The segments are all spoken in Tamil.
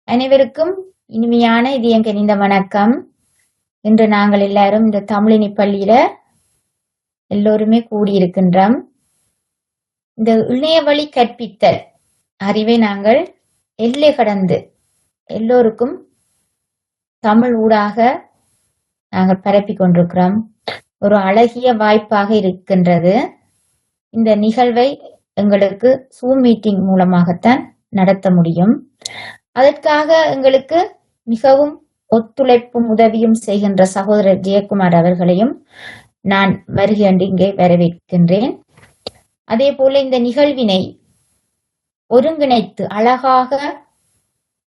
அனைவருக்கும் இனிமையான இதயம் கனிந்த வணக்கம். இன்று நாங்கள் எல்லாரும் இந்த தமிழினி பள்ளியில எல்லோருமே கூடியிருக்கின்றோம். இந்த இணையவழி கற்பித்தல் அறிவை நாங்கள் எல்லை கடந்து எல்லோருக்கும் தமிழ் ஊடாக நாங்கள் பரப்பிக் கொண்டிருக்கிறோம். ஒரு அழகிய வாய்ப்பாக இருக்கின்றது. இந்த நிகழ்வை எங்களுக்கு Zoom மீட்டிங் மூலமாகத்தான் நடத்த முடியும். அதற்காக எங்களுக்கு மிகவும் ஒத்துழைப்பும் உதவியும் செய்கின்ற சகோதரர் ஜெயக்குமார் அவர்களையும் நான் வருகின்ற இங்கே வரவேற்கின்றேன். அதே போல இந்த நிகழ்வினை ஒருங்கிணைத்து அழகாக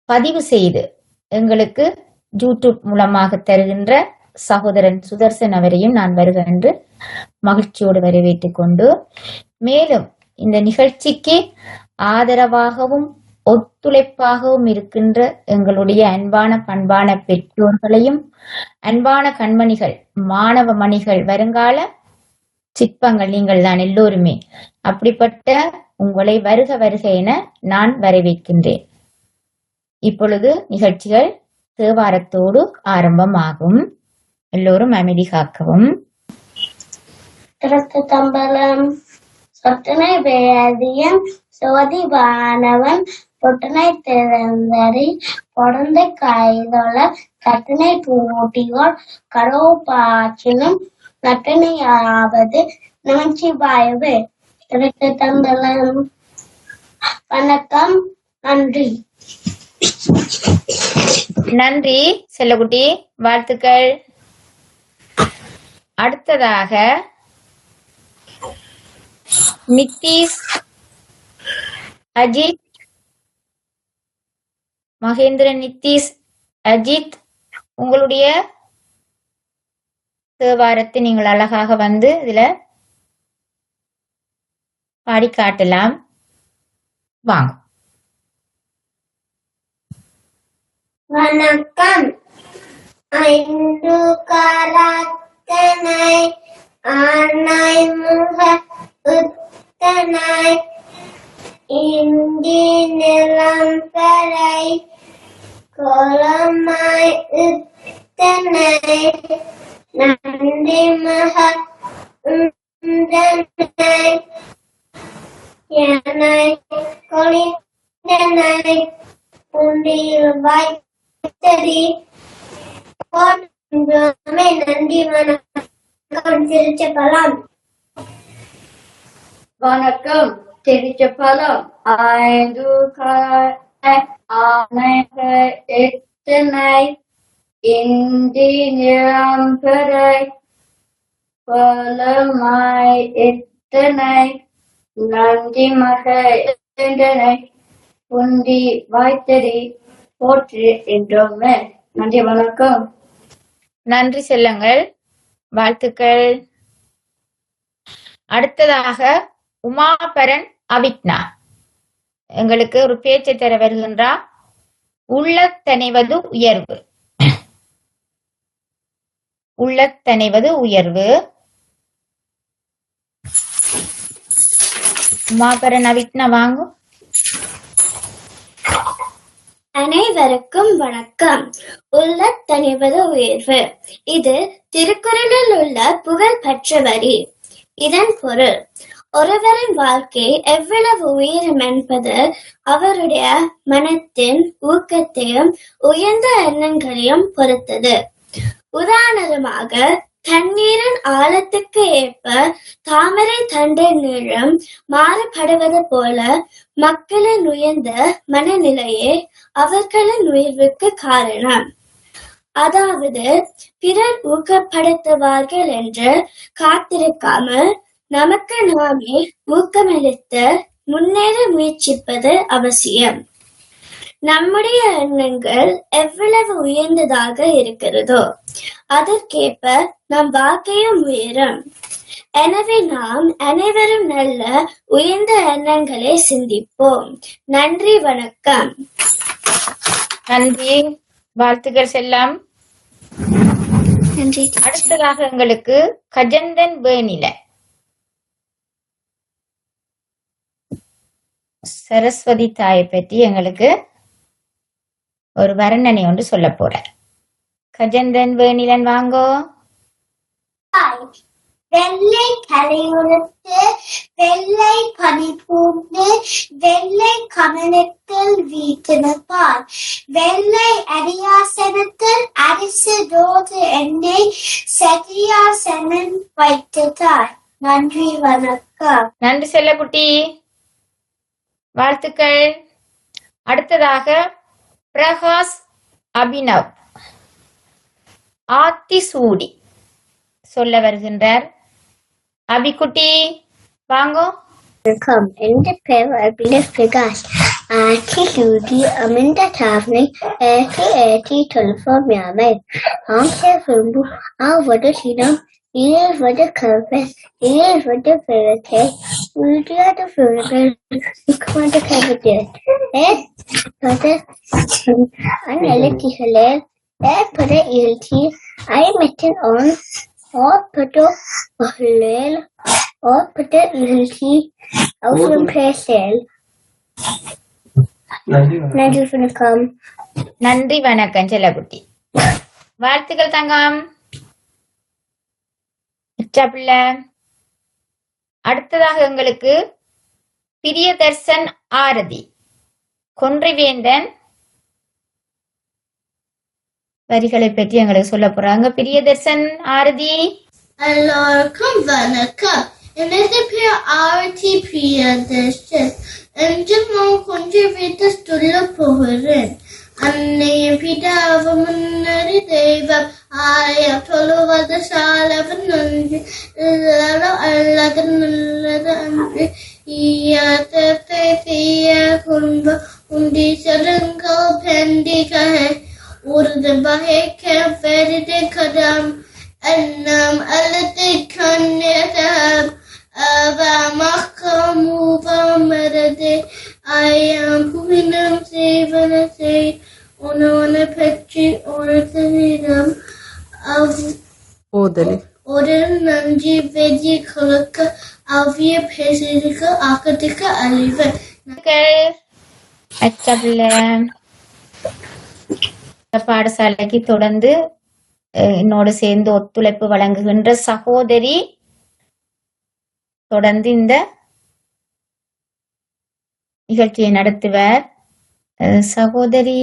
பதிவு செய்து எங்களுக்கு யூடியூப் மூலமாக தருகின்ற சகோதரன் சுதர்சன் அவரையும் நான் வருகின்ற மகிழ்ச்சியோடு வரவேற்றுக் கொண்டு, மேலும் இந்த நிகழ்ச்சிக்கு ஆதரவாகவும் ஒத்துழைப்பாகவும் இருக்கின்ற எங்களுடைய அன்பான பண்பான பெற்றோர்களையும், அன்பான கண்மணிகள், மாணவ மணிகள், வருங்கால சிற்பங்கள் நீங்கள் தான் எல்லோருமே. அப்படிப்பட்ட உங்களை வருக வருக என நான் வரவேற்கின்றேன். இப்பொழுது நிகழ்ச்சிகள் தேவாரத்தோடு ஆரம்பமாகும். எல்லோரும் அமைதி காக்கவும். தம்பலம் சொட்டனை வேதியம் சோதி வானவன் பொட்டனை திறந்தறி பொடந்த கைதொள கட்டணை பூட்டியோர் கடோ பாச்சினும் நட்டனையாவது நமச்சிவாயவே. தம்பலம். வணக்கம். நன்றி. நன்றி செல்லகுட்டி, வாழ்த்துக்கள். அடுத்ததாக நித்தீஷ், அஜித், மகேந்திரன், நித்தீஷ், அஜித், உங்களுடைய தேவாரத்தை நீங்கள் அழகாக வந்து இதுல பாடி காட்டலாம். வாங்க. வணக்கம். ஐந்து கரத்தனை ஆனை முக உத்தனை இந்தி நிலம் பெறை கோலமாய் உத்தனை நன்றி மக உந்தனை என்னை கொளிந்தனை புண்டியில் வைத்தடி நன்றி. வணக்கம். திருச்சபலம். வணக்கம். திருச்சபலம். ஐந்து ஆனைகள் எத்தனை இந்தி நிலம் பெறை கோலமாய் எத்தனை நன்றி மக எத்தனை புண்டி வாய்த்தடி போற்று என்றோமே. நன்றி. வணக்கம். நன்றி செல்லுங்கள், வாழ்த்துக்கள். அடுத்ததாக உமாபரன் அவிக்னா எங்களுக்கு ஒரு பேச்சை தர வருகின்றார். உள்ளத்தனைவது உயர்வு. உள்ளத்தனைவது உயர்வு. உமாபரன் அவிக்னா வாங்க. அனைவருக்கும் வணக்கம். உள்ளத்தனைவது உயர்வு. இது திருக்குறளில் உள்ள புகழ் பெற்ற வரி. இதன் பொருள், ஒருவரின் வாழ்க்கை எவ்வளவு உயரும் என்பது அவருடைய மனத்தின் ஊக்கத்தையும் உயர்ந்த எண்ணங்களையும் பொறுத்தது. உதாரணமாக, தண்ணீரின் ஆழத்துக்கு ஏற்ப தாமரை தண்டின் நீளம் மாறுபடுவது போல மக்களின் உயர்ந்த மனநிலையே அவர்களின் உயர்வுக்கு காரணம். அதாவது, பிறர் ஊக்கப்படுத்துவார்கள் என்று காத்திருக்காமல் நமக்கு நாமே ஊக்கமளித்து முன்னேற முயற்சிப்பது அவசியம். நம்முடைய எண்ணங்கள் எவ்வளவு உயர்ந்ததாக இருக்கிறதோ அதற்கேற்ப நம் வாழ்க்கையும் உயரும். எனவே நாம் அனைவரும் நல்ல உயர்ந்த எண்ணங்களை சிந்திப்போம். நன்றி. வணக்கம். நன்றி, வாழ்த்துக்கள் செல்லம். நன்றி. அடுத்ததாக எங்களுக்கு கஜந்தன் வேணில சரஸ்வதி தாயை பற்றி எங்களுக்கு ஒரு வர்ணனை ஒன்று சொல்ல போறார். கஜேந்திரன் வேணிலன் வாங்கோ. வெள்ளை தலையுடுத்து வெள்ளை பனி பூண்டு வெள்ளை கமலத்தில் வீட்டிருப்பார். வெள்ளை அரியாசனத்தில் அரிசி ரோது எண்ணெய் செட்டியாசனம் வைத்தார். நன்றி, வணக்கம். நன்றி செல்லக்குட்டி, வாழ்த்துக்கள். அடுத்ததாக பிரகாஷ் அபினவ் ஆத்திசூடி சொல்ல வருகின்றார். அபிக்குட்டி வாங்கோ. வணக்கம், என் பெயர் அபினவ் பிரகாஷ். ஆத்திசூடி அமிர்த தாவணை 1812 ஆம்சு ஆவது சினம் ஈழ்வது கல்வி ஈழ்வது பிறத்தை உறுதியாத பிறகு முக்கியமான கல்வி அந்நிலைகளில் ஏற்பட எழுச்சி ஐமத்தின் ஆண் ஓர்பட்ட மகளில் ஓர்பட்ட எழுச்சி அவசரம் பேசல். நன்றி, வணக்கம். நன்றி, வணக்கம் செல்லக்குட்டி, வாழ்த்துக்கள் தங்கம். பிள்ளை. அடுத்ததாக எங்களுக்கு பிரியதர்சன் ஆரதி கொன்றிவேந்தன் வரிகளை பற்றி எங்களுக்கு சொல்ல போறாங்க. பிரியதர்சன் ஆரதி. எல்லோருக்கும் வணக்கம். எனது பேர் ஆரதி பிரியதர்சன். என்று நான் கொஞ்சம் வீட்டை சொல்ல போகிறேன். அன்னைய பிதாவு முன்னறி தெய்வம் ஆலயம் சொல்லுவது சாலவன் நன்றி அல்லது நல்லது அன்று ஈயத்தை தீய குன்பம் உண்டி செலுங்கள் பெண்டிகை உருது வகைக்க வெறுது கடம் எண்ணம் அல்லது கண்ணியம் அவமக்கமுவமரது ஐயம் புவினம் செய்வனசை உணவன பற்றி உணர்த்திடம் ஒரு நன்றி வெதி கலக்க அவ்விய பேசிற்கு ஆக்கத்துக்கு அழிவர். பாடசாலைக்கு தொடர்ந்து என்னோடு சேர்ந்து ஒத்துழைப்பு வழங்குகின்ற சகோதரி தொடர்ந்து இந்த நிகழ்ச்சியை நடத்துவர். சகோதரி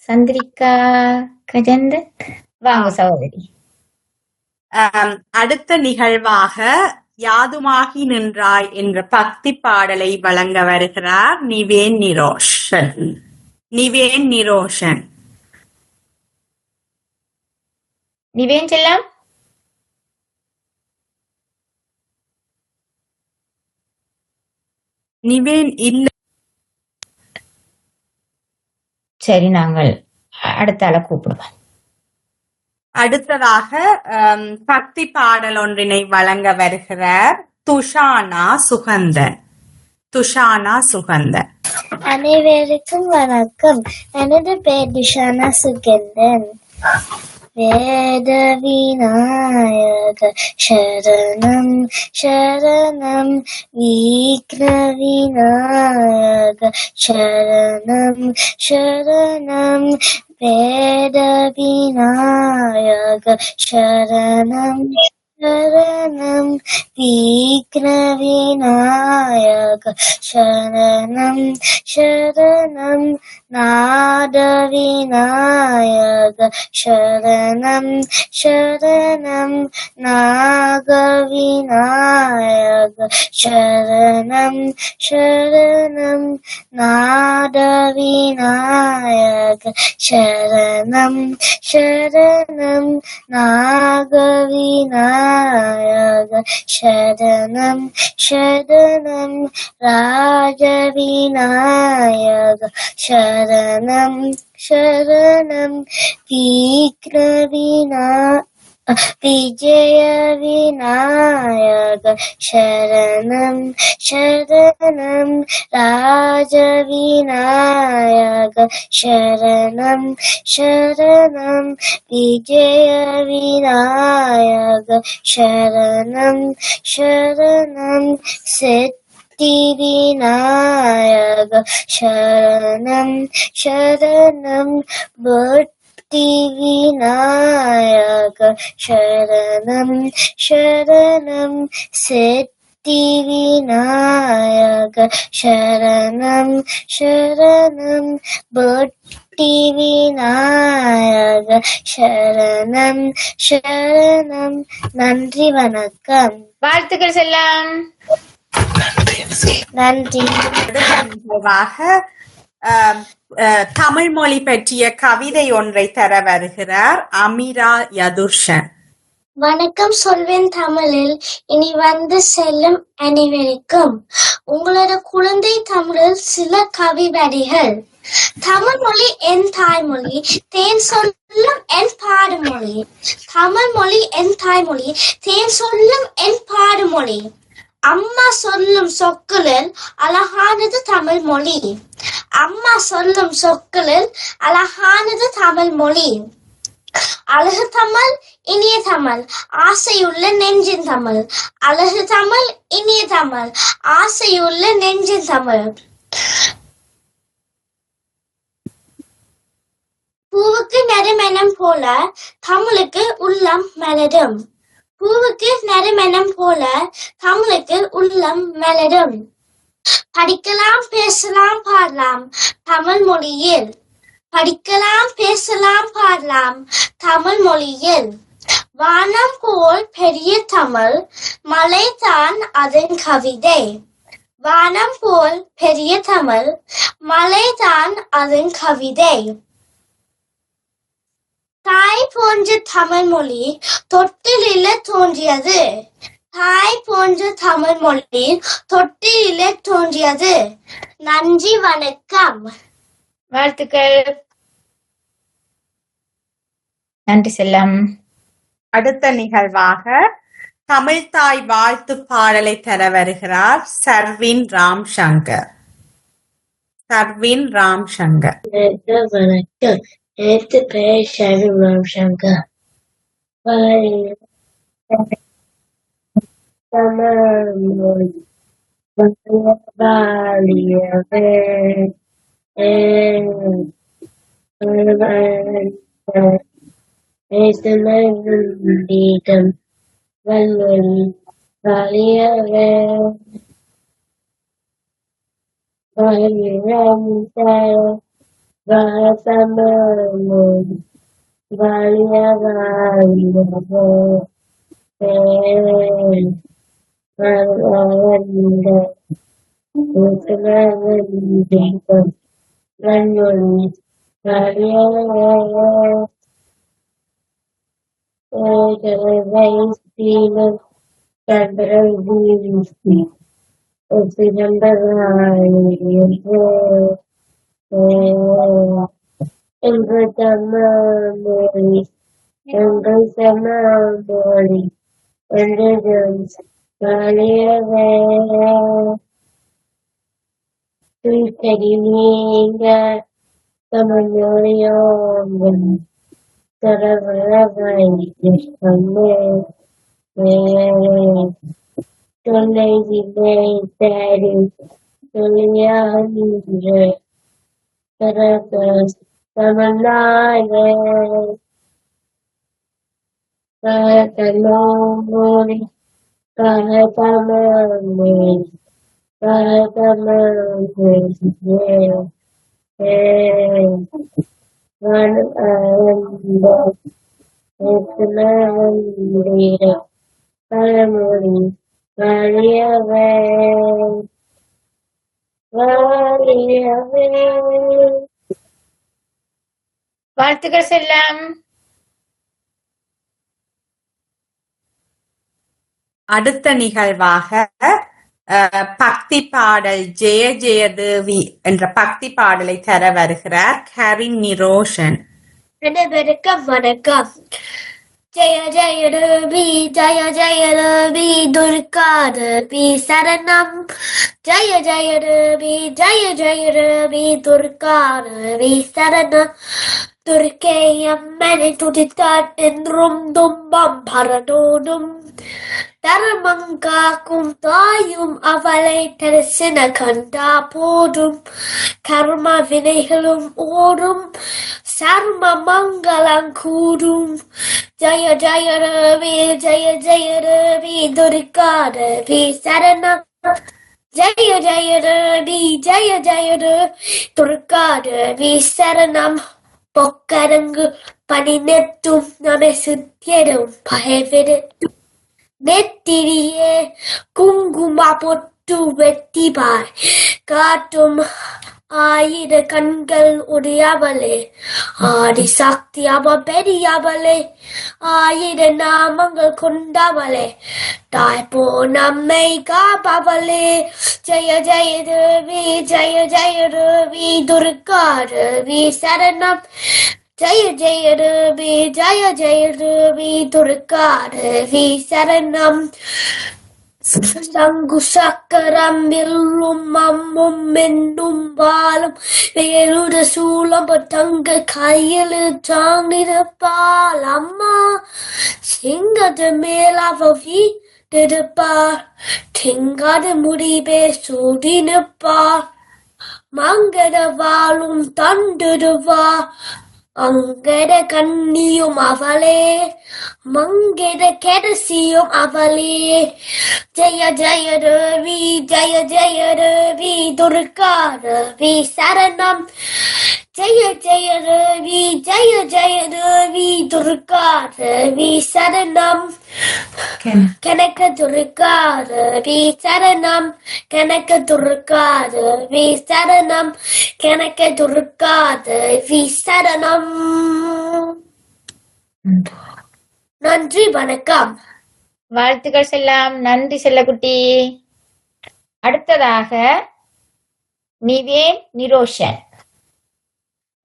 சந்திரிகா கஜேந்திரன் வாங்க சகோதரி. அடுத்த நிகழ்வாக யாதுமாகி நின்றாய் என்ற பக்தி பாடலை வழங்க வருகிறார் நிவேன் நிரோஷன். நிவேன் செல்லம். நிவேன் இல்ல. சரி, நாங்கள் அடுத்த ஆளை கூப்பிடுவோம். அடுத்ததாக பக்தி பாடல் ஒன்றினை வழங்க வருகிறார் துஷானா சுகந்தன். அனைவருக்கும் வணக்கம். எனது பெயர் துஷானா சுகந்தன். வேத விநாயக சரணம் சரணம் விக்ன விநாயக சரணம் சரணம் வேத விநாயக சரணம் சரணம் விக்ன விநாயக சரணம் சரணம் நாத விநாயக சரணம் சரணம் நாக விநாயக சரணம் சரணம் நாத விநாயக சரணம் சரணம் நாக விநாயக சரணம் சரணம் ராஜ விநாயக சரணம் சரணம் விக்ன விஜய விநாயக சரணம் சரணம் ராஜ விநாயக சரணம் சரணம் விஜய விநாயக சரணம் சரணம் விநாயக சரணம் சரணம் பக்தி விநாயக சரணம் சரணம் சித்தி விநாயக சரணம் சரணம் பக்தி விநாயக சரணம் சரணம். நன்றி, வணக்கம். வாழ்த்துக்கள் செல்லம். நன்றி. நிகழ்வாக தமிழ் மொழி பற்றிய கவிதை ஒன்றை தர வருகிறார் அமீரா யதுர்ஷன். வணக்கம் சொல்வேன் தமிழில். இனி வந்து செல்லும் அனைவருக்கும் உங்களோட குழந்தை தமிழில் சில கவி வரிகள். தமிழ் மொழி என் தாய்மொழி, தேன் சொல்லும் என் பாடுமொழி. தமிழ் மொழி என் தாய்மொழி, தேன் சொல்லும் என் பாடுமொழி. அம்மா சொல்லும் சொற்களில் அழகானது தமிழ் மொழி. அம்மா சொல்லும் சொற்களில் அழகானது தமிழ் மொழி. அழகு தமிழ், இனிய தமிழ், ஆசையுள்ள நெஞ்சின் தமிழ். அழகு தமிழ், இனிய தமிழ், ஆசையுள்ள நெஞ்சின் தமிழ். பூவுக்கு நறுமணம் போல தமிழுக்கு உள்ளம் மலரும். பூவுக்கு நறுமணம் போல தமிழுக்கு உள்ளம் மலரும். படிக்கலாம், பேசலாம், பாடலாம் தமிழ் மொழியில். படிக்கலாம், பேசலாம், பாடலாம் தமிழ் மொழியில். வானம் போல் பெரிய தமிழ், மலைதான் அதன் கவிதை. வானம் போல் பெரிய தமிழ், மலைதான் அதன் கவிதை. தாய் போன்ற தமிழ் மொழி தொட்டிலில தோன்றியது. தாய் போன்ற தமிழ் மொழி தொட்டிலில தோன்றியது. நன்றி, வணக்கம். வாழ்த்துக்கள். நன்றி செல்லம். அடுத்த நிகழ்வாக தமிழ்தாய் வாழ்த்து பாடலை தர வருகிறார் சர்வின் ராம் சங்கர். சர்வின் ராம் சங்கர். வணக்கம். எனக்கு பெயர் ஷர்வின் ராம் சங்கர். தமிழ்மொழி நேசமீடம் வல்வொலி வாழியவே வாசமொழி வாழியவே வல்வொலி எங்கள் தமிழ்மொழி எங்கள் தமிழ்மொழி என்றும் வாழியவே. துய்தறி நீங்க தமிழ்மொழியோம் தொலை தரி தொழியாகின்ற தமிழ்நாடு தமிழ்மொழி தமிழ்மொழி பழமொழி வாழியவே வாழியவே. வாழ்த்துக்கள் செல்லம். அடுத்த நிகழ்வாக பக்தி பாடல் ஜெய ஜெயதேவி என்ற பக்தி பாடலை தர வருகிறார் கரின் நிரோஷன். அனைவருக்கும் வணக்கம். ஜெய ஜெய ரவி ஜெய ஜெய ரவி துர்கா ரவி சரணம். ஜெய ஜெய ரவி ஜெய ஜெய ரவி துர்கா ரவி சரணம். துர்க்கை அம்மனை துதித்தாட் என்றும் துன்பம் பரதோடும் தர்மங்காக்கும் தாயும் அவளை தரிசன கண்டா போதும் கர்ம வினைகளும் ஓடும் சர்ம மங்களம் கூடும் ஜய ஜய ரவி ஜய ஜய ரவி துர்கா ரவி சரணம் ஜய ஜய ரவி ஜய ஜய ரவி துர்கா ரவி சரணம் பொக்கரங்கு பனி நெத்தும் நம்மை சுத்தியரும் பயவிடும் நெத்திரியே குங்குமா பொட்டு வெட்டிபார் காட்டும் ஆயிர கண்கள் உடையவளே ஆதி சக்தி அவ பெரியவளே ஆயிர நாமங்கள் கொண்டவளே தாய்ப்போ நம்மை காப்பவளே ஜய ஜய ரவி ஜய ஜய ரவி துர்கா ரவி சரணம் ஜய ஜய ரவி ஜய ஜய ரவி துர்கா ரவி சரணம் சங்கு சக்கரம் வில்லும் அம்மும் மென்னும் பாலும் வேலுட சூலம் தங்க கையில் தாங்கிருப்பாள் அம்மா சிங்கது மேலாவ வீட்டிருப்பார் திங்காத முடிவே சூடி நிற்பார் மங்கட வாழும் தண்டுடுவா அங்கட கண்ணியும் அவளே மங்கட கெடசியும் அவளே ஜய ஜய ரவி ஜய ஜய ரவி துர்கா ரவி சரணம் ஜய ஜய ரவி ஜய ஜய ரவி துர்கா ரவி சரணம் கனக துர்கா ரவி சரணம் கனக துர்கா ரவி சரணம் கனக துர்கா ரவி சரணம். நன்றி, வணக்கம். வாழ்த்துக்கள் செல்லாம். நன்றி செல்லக்குட்டி. அடுத்ததாக நிவேன் நிரோஷன்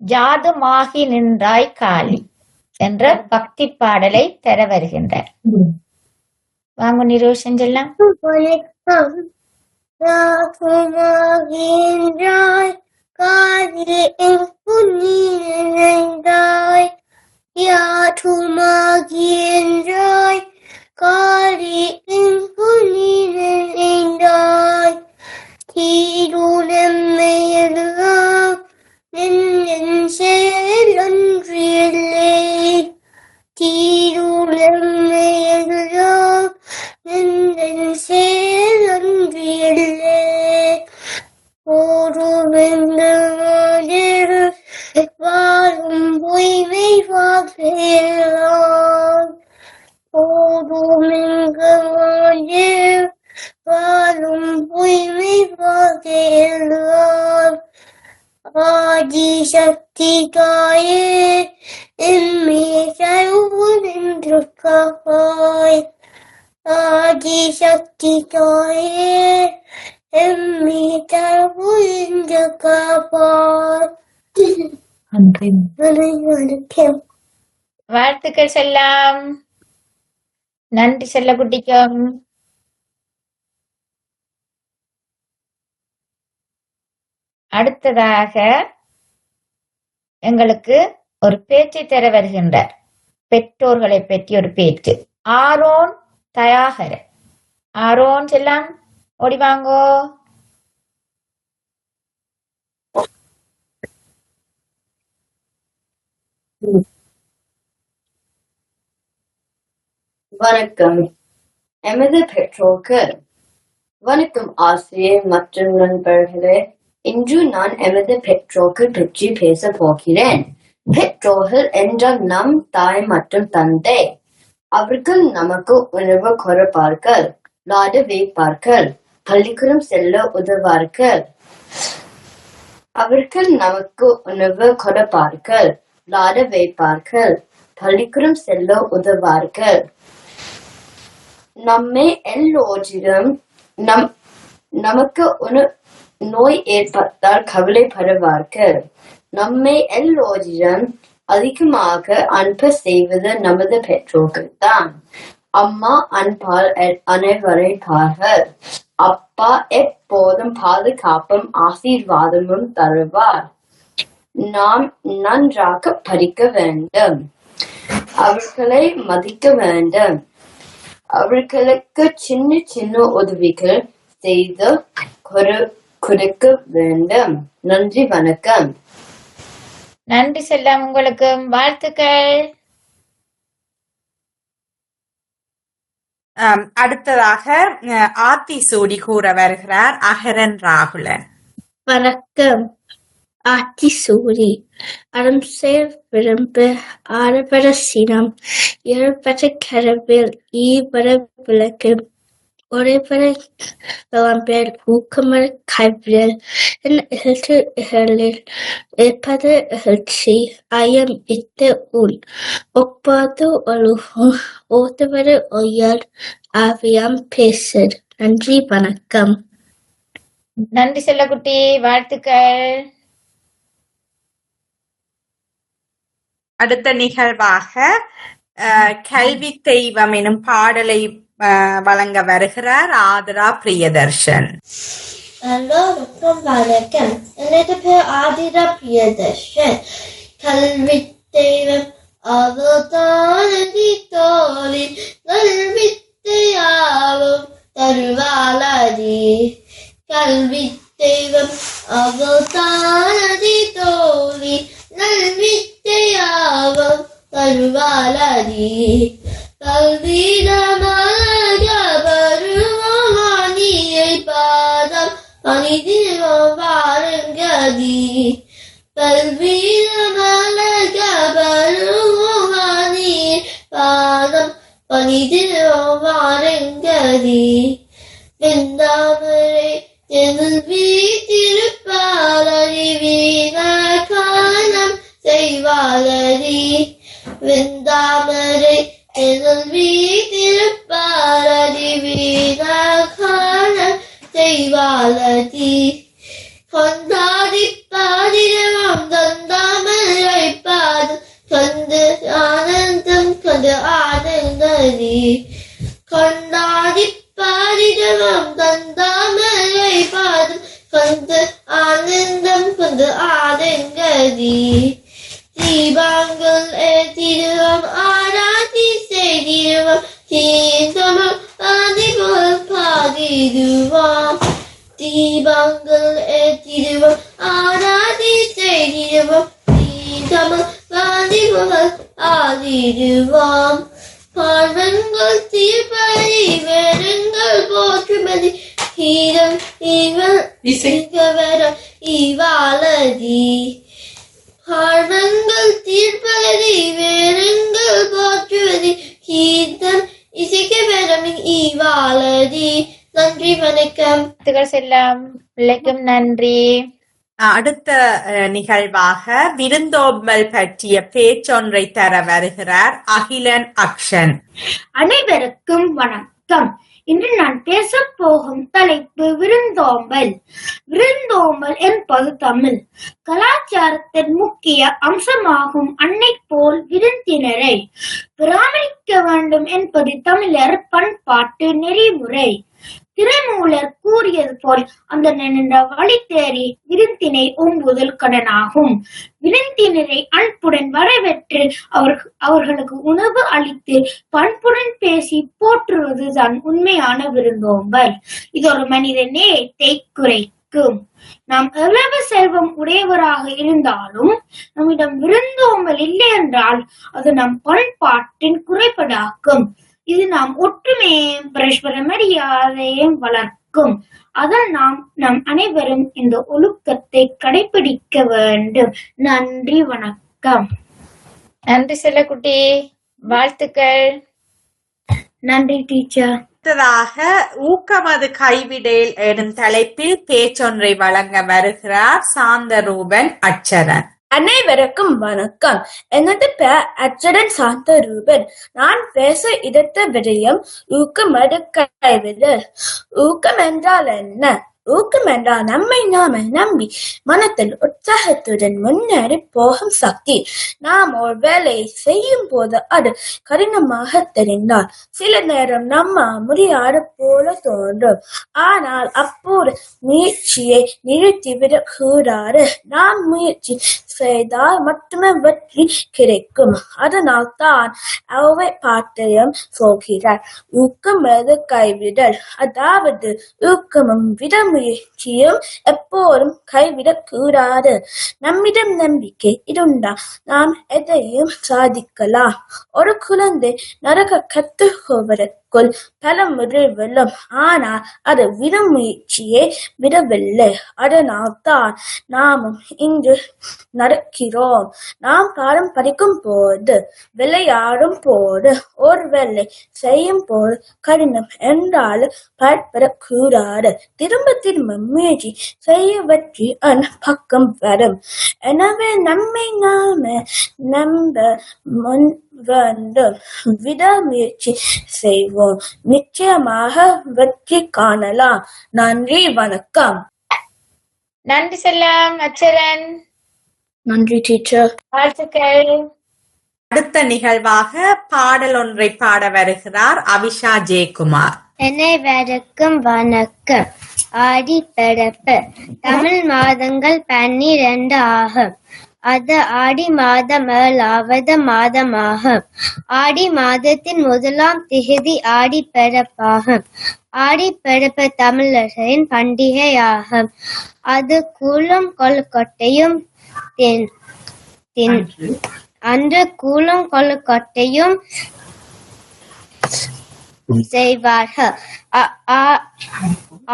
ஜாதுமாகி நின்றாய் காளி என்ற பக்தி பாடலை தர வருகின்றார். வாங்க நிரோஷன் செல்லாம். வணக்கம். ஜாதுமாகின்றாய் காளி எங்கு நீ நின்றாய் யாதுமாகின்றாய் காளி எங்கு நீ நின்றாய் தீருளம்மையெல்லாம் நின் செயல் ஒன்றில்லை தீருளம்மையெல்லாம் நின் செயல் ஒன்றில்லை வாழும் பொய்மை வாசெல்லாம் வாழும் பொய்மை வாசெல்லாம் ஆதி சக்தி தாயே எம்மே சர்வதென்று காப்பாய் ஆதி சக்தி தாயே எம்மே சர்வதென்று காப்பாய். வணக்கம். வாழ்த்துக்கள் செல்லாம். நன்றி செல்லக்குட்டிக்கும். அடுத்ததாக எங்களுக்கு ஒரு பேச்சை தர வருகின்றார். பெற்றோர்களை பற்றி ஒரு பேச்சு. ஆரோன் தயாகரன். ஆரோன் செல்லாம் ஓடி வாங்கோ. வணக்கம். எமது பெற்றோர்கள். வணக்கம் ஆசிரியர் மற்றும் நண்பர்களே. இன்று நான் எமது பெற்றோர்கள் பற்றி பேச போகிறேன். பெற்றோர்கள் என்றால் நம் தாய் மற்றும் தந்தை. அவர்கள் நமக்கு உணவு கொடுப்பார்கள், விளையாட வைப்பார்கள், பள்ளிக்கூடம் செல்ல உதவார்கள். அவர்கள் நமக்கு உணவு கொடுப்பார்கள், விளையாட வைப்பார்கள், பள்ளிக்கூடம் செல்ல உதவார்கள். நம்மை எல்லோரிடம் நமக்கு ஒரு நோய் ஏற்பட்டால் கவலைப்படுவார்கள். நம்மை எல்லோரிடம் அதிகமாக அன்பு செய்வது நமது பெற்றோர்கள் தான். அம்மா அன்பால் அனைவரைப்பார்கள். அப்பா எப்போதும் பாதுகாப்பும் ஆசீர்வாதமும் தருவார். நாம் நன்றாக படிக்க வேண்டும், அவர்களை மதிக்க வேண்டும், அவர்களுக்கு சின்ன சின்ன உதவிகள் செய்து கொடுக்க வேண்டும். நன்றி, வணக்கம். நன்றி செல்லம், உங்களுக்கு வாழ்த்துக்கள். அடுத்ததாக ஆத்தி சூடி கூற வருகிறார் அகரன் ராகுலன். வணக்கம். ஆத்தி சூரி அறம் செயல் விரும்பு ஆரபர சினம் இருபட கரவில் ஈபட விளக்கு ஒரேபட விளம்பேர் ஊக்கமர் கைவியல் என் இகழ்ச்சி இகழில் இருப்பது இகழ்ச்சி ஐயம் இட்டு உள் ஒப்பாது ஒழுகும் ஓதுவது ஒய்யல் ஆவியம் பேசர். நன்றி, வணக்கம். நன்றி செல்லக்குட்டி, வாழ்த்துக்கள். அடுத்த நிகழ்வாக கல்வி தெய்வம் எனும் பாடலை வழங்க வருகிறார் ஆதிரா பிரியதர்ஷன். எல்லோருக்கும் வணக்கம். எனது பேர் ஆதிரா பிரியதர்ஷன். கல்வி தெய்வம் அவதானதி தோழி கல்வித்தையாவும் தருவாளதி. கல்வி தெய்வம் அவதானதி தோழி நல்வித்தையாவும் தருவாளதி. கல்விதமாக வருவானியை பாதம் பணிதிரும் வாருங்கதி. கல்விதமாக வருவானியை பாதம் பணிதிரும் வாருங்கதி. விந்தாமரை தெல்வி திருப்பாலரி வீணாகாலம் செய்வாளரி. விந்தாமரை தெல்வி திருப்பாலரி வீணாகாலம் செய்வாளரி. கொண்டாடி பாதிரவம் தந்தாமரை பாதம் கண்டு ஆனந்தம் கண்டு ஆனந்தரி. கொண்டாடி பாதிரவம் தந்தாமரை பாதம் கண்டு ஆனந்தம் கண்டு ஆனந்தரி. தீபாங்கள் ஏற்றிடுவோம் ஆராதி செய்திடுவோம் தீந்தமிழ் பாதிபோல் பாதிடுவோம். தீபாங்கள் ஏற்றிடுவோம் ஆராதி செய்திடுவோம் தீந்தமிழ் பாதிபோல் ஆதிடுவோம். பார்வங்கள் தீர்ப்பதி வேறுங்கள் போற்றுமதி ஹீரம் இவரம் இவாளதி. பார்வங்கள் தீர்ப்பதி வேறுங்கள் போற்றுவதி கீதம் இசைக்க வேறமின் இவாளதி. நன்றி, வணக்கம். வாழ்த்துக்கள் செல்லம், பிள்ளைக்கும் நன்றி. அடுத்த நிகழ்வாக விருந்தோம்பல் பற்றிய பேச்சொன்றை தர வருகிறார் அகிலன் அக்ஷன். அனைவருக்கும் வணக்கம். இன்று நான் பேச போகும் தலைப்பு விருந்தோம்பல். விருந்தோம்பல் என்பது தமிழ் கலாச்சாரத்தின் முக்கிய அம்சமாகும். அன்னை போல் விருந்தினரை பராமரிக்க வேண்டும் என்பது தமிழர் பண்பாட்டு நெறிமுறை. திருமூலர் கூறியது போல் அந்த நின்ற வழி தேறி விருந்தினை ஓம்புதல் கடனாகும். விருந்தினரை அன்புடன் வரவேற்று அவர்களுக்கு உணவு அளித்து பண்புடன் பேசி போற்றுவதுதான் உண்மையான விருந்தோம்பல். இது ஒரு மனித நேயத்தை குறைக்கும். நாம் எவ்வளவு செல்வம் உடையவராக இருந்தாலும் நம்மிடம் விருந்தோம்பல் இல்லை என்றால் அது நம் பண்பாட்டின் குறைபாடாக்கும். இது நாம் ஒற்றுமையையும் பரஸ்பர மரியாதையும் வளர்க்கும். அதில் நம் அனைவரும் இந்த ஒழுக்கத்தை கடைபிடிக்க வேண்டும். நன்றி, வணக்கம். நன்றி செல்லக்குட்டி, வாழ்த்துக்கள். நன்றி டீச்சர். அடுத்ததாக ஊக்கமது கைவிடேல் எனும் தலைப்பில் பேச்சொன்றை வழங்க வருகிறார் சாந்தரூபன் அச்சரன். அனைவருக்கும் வணக்கம். எனது பெயர் அச்சரன் சாந்தரூபன். நான் பேச எடுத்த விடயம் ஊக்கமது கைவிடல். ஊக்கம் என்றால் என்ன? ஊக்கம் என்றால் நம்மை நாம நம்பி மனத்தில் உற்சாகத்துடன் முன்னேறி போகும் சக்தி. நாம் ஒரு வேலையை செய்யும் போது அது கடினமாக தெரிந்தால் சில நேரம் நம்ம முடியாத போல தோன்றும். ஆனால் அப்போது முயற்சியை நிறுத்திவிடக் கூடாது. நாம் முயற்சி செய்தால் மட்டுமே வெற்றி கிடைக்கும். அதனால் தான் அவை பாட்டியம் சொல்கிறார். ஊக்கம் எது கைவிடல், அதாவது ஊக்கமும் விடாமுயற்சியும் எப்போதும் கைவிடக் கூடாது. நம்மிடம் நம்பிக்கை இருந்தால் நாம் எதையும் சாதிக்கலாம். ஒரு குழந்தை நடக்க கற்றுக்கொள்வதற்குள் பல முறை வெல்லும், ஆனால் அது விடாமுயற்சியை விடவில்லை. அதனால் தான் நாமும் இன்று நடக்கிறோம். நாம் பாடம் படிக்கும் போது, விளையாடும் போது, ஒரு வேலை செய்யும் போது கடினம் என்றாலும் பயப்படக்கூடாது. திரும்ப திரும்ப முயற்சி செய்ய வெற்றி பக்கம் வரும். எனவே நம்மை நாமே நம்ப முன் வேண்டும். விடாமுயற்சி செய்வோம், நிச்சயமாக வெற்றி காணலாம். நன்றி, வணக்கம். நன்றி செல்லம். அச்சரன், நன்றி டீச்சர். வாழ்த்துக்கள். அடுத்த நிகழ்வாக பாடல் ஒன்றை பாட வருகிறார் அவிஷா ஜெயக்குமார். அனைவருக்கும் வணக்கம். ஆடி பிறப்பு தமிழ் மாதங்கள் 12 ஆகும். அது ஆடி மாதம் 7வது மாதமாகும். ஆடி மாதத்தின் 1ஆம் திகதி ஆடி பிறப்பாகும். ஆடி பிறப்பு தமிழர்களின் பண்டிகையாகும். அது கூழும் கொழுக்கட்டையும் அன்று கூழும் கொழுக்கட்டையும் செய்வார்கள்.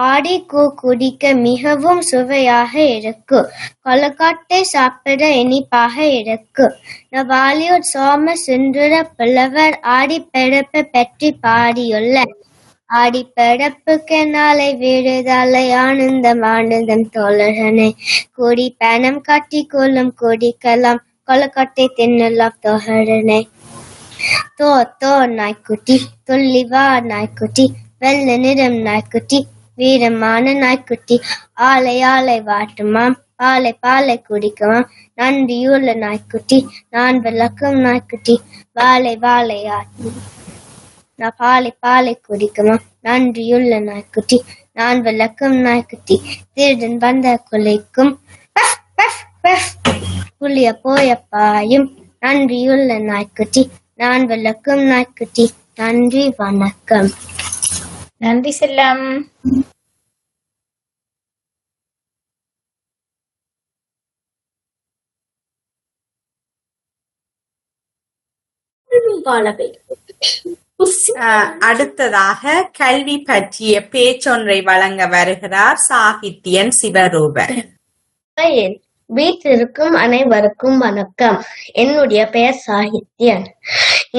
ஆடி கூ குடிக்க மிகவும் சுவையாக இருக்கும். கொழுக்கட்டை சாப்பிட இனிப்பாக இருக்கும். பாலிவுட் சோம சுந்தர புலவர் ஆடி பிறப்பு பற்றி பாடியுள்ளார். ஆடி பிறப்புக்கு நாளை விடுதலை ஆனந்தம் ஆனந்தம் தோழர்களே, கூடி பணம் கட்டி கொள்ளும் குடிக்கலாம், கொழுக்கட்டை தின்னலாம் தோழர்களே. தோ தோ நாய்க்குட்டி, துள்ளி வா நாய்க்குட்டி, வெள்ளை நிறம் நாய்க்குட்டி, வீரமான நாய்க்குட்டி, ஆலை ஆலை வாட்டுமாம், பாலை பாலை குடிக்குமாம், நன்றியுள்ள நாய்க்குட்டி, நான் விளக்கும் நாய்க்குட்டி, வாழை வாழை ஆட்டும், நான் பாலை பாலை குடிக்குமாம், நன்றியுள்ள நாய்க்குட்டி, நான் விளக்கும் நாய்க்குட்டி, திருடன் வந்த குலைக்கும், புளிய போய பாயும், நன்றியுள்ள நாய்க்குட்டி, நான் விளக்கும் நாய்க்குட்டி. நன்றி, வணக்கம். நன்றி செல்லம். அடுத்ததாக கல்வி பற்றிய பேச்சொன்றை வழங்க வருகிறார் சாகித்யன் சிவரூபன். வீட்டிற்கும் அனைவருக்கும் வணக்கம். என்னுடைய பெயர் சாகித்யன்.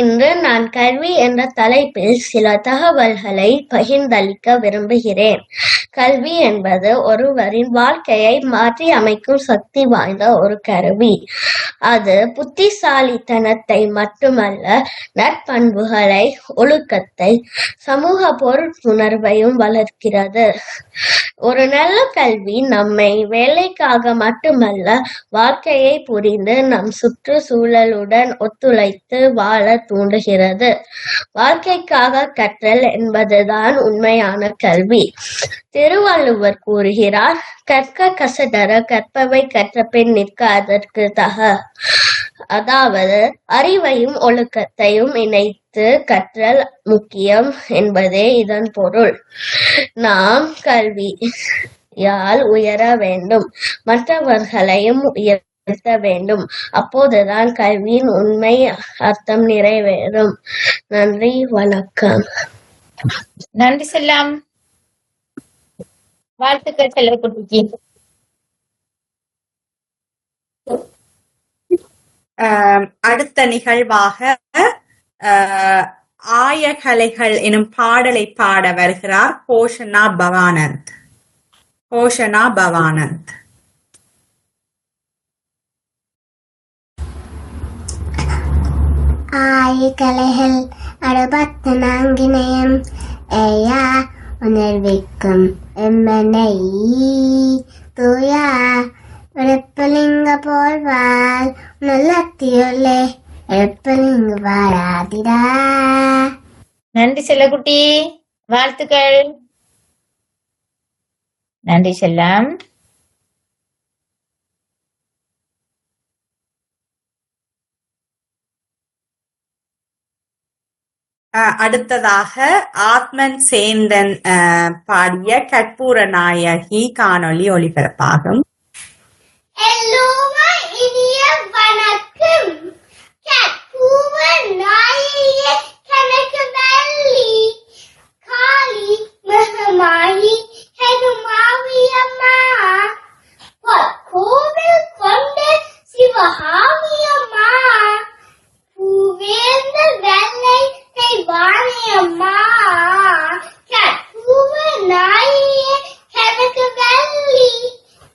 இன்று நான் கல்வி என்ற தலைப்பில் சில தகவல்களை பகிர்ந்தளிக்க விரும்புகிறேன். கல்வி என்பது ஒருவரின் வாழ்க்கையை மாற்றி அமைக்கும் சக்தி வாய்ந்த ஒரு கருவி. அது புத்திசாலித்தனத்தை மட்டுமல்ல, நற்பண்புகளை, ஒழுக்கத்தை, சமூக பொறுப்புணர்வையும் வளர்க்கிறது. ஒரு நல்ல கல்வி நம்மை வேலைக்காக மட்டுமல்ல, வாழ்க்கையை புரிந்து நம் சுற்றுச்சூழலுடன் ஒத்துழைத்து வாழ தூண்டுகிறது. வாழ்க்கைக்காக கற்றல் என்பதுதான் உண்மையான கல்வி. திருவள்ளுவர் கூறுகிறார், கற்க கசடர கற்பவை கற்றபின் நிற்க அதற்கு தக. அதாவது அறிவையும் ஒழுக்கத்தையும் இணைத்து கற்றல் முக்கியம் என்பதே இதன் பொருள். நாம் கல்வியால் உயர வேண்டும், மற்றவர்களையும் உயர்த்த வேண்டும். அப்போதுதான் கல்வியின் உண்மை அர்த்தம் நிறைவேறும். நன்றி, வணக்கம். நன்றி செல்லம். வாழ்த்துக்கள் செல்லக்குட்டிக்கு. அடுத்த நிகழ்வாக ஆயகலைகள் எனும் பாடலை பாட வருகிறார் போஷனா பவானந்த். போஷனா பவானந்த். ஆயகலைகள் 64 ஐயா உணர்விக்கும் எம்மனை தூயா எழுப்பலிங்க போல்வாள் நல்லத்தியுள்ளே எழுப்பலிங்கு வாராதிடா. நன்றி செல்லக்குட்டி, வாழ்த்துக்கள். நன்றி செல்லம். அடுத்ததாக ஆத்மன் சேந்தன் பாடிய கற்பூர நாயகி காணொளி ஒளிபரப்பாகும். எல்லோரும் இனிய வணக்கம். கற்பூர நாயகியே கனக வள்ளி காளி மகமாயி ஹனுமாவியம்மா கோவில் கொண்ட சிவகாமியம்மா பூவேந்த வெள்ளை வாணியம்மா கற்பூர நாயகியே கனக வள்ளி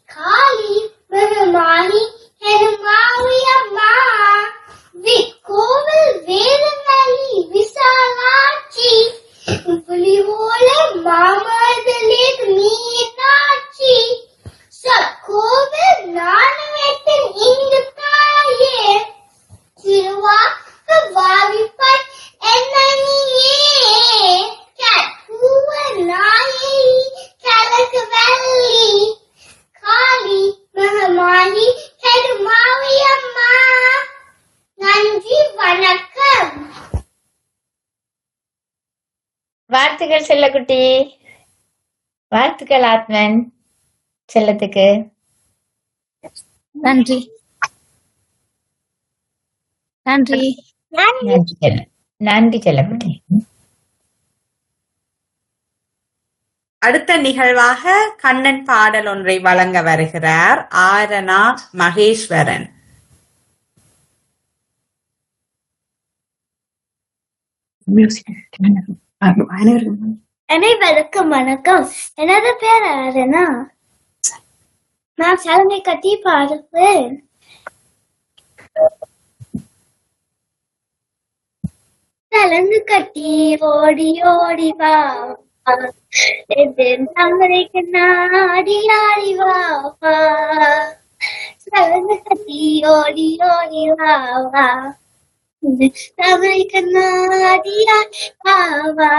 காளி மகமாயி ஹனுமாவியம்மா கோவில் வேலுவள்ளி விசாலாட்சி புலிவோல மாமதலே மீனாட்சி கோவில் நாணயத்தின் இங்கு தாயே திருவாக்கு வாவிப்பாய் என்னையே கற்பூர நாயகி கனக வள்ளி காளி மகமாயி ஹனுமாவியம்மா. நன்றி, வணக்கம். வாழ்த்துக்கள் செல்லக்குட்டி. வாழ்த்துக்கள் ஆத்மன் செல்லத்துக்கு. நன்றி நன்றி நன்றி செல்லக்குட்டி. அடுத்த நிகழ்வாக கண்ணன் பாடல் ஒன்றை வழங்க வருகிறார் ஆரணா மகேஸ்வரன். அனைவருக்கும் வணக்கம். எனது பேர் ஆரணா. நான் சலங்கை கட்டி பாடுவேன். சலங்கு கட்டி ஓடி ஓடி வா தங்கரைக்கு நாடி ஆடி வா. சலங்கு கட்டி ஓடி ஓடி வா தங்கரைக்கு நாடி வா.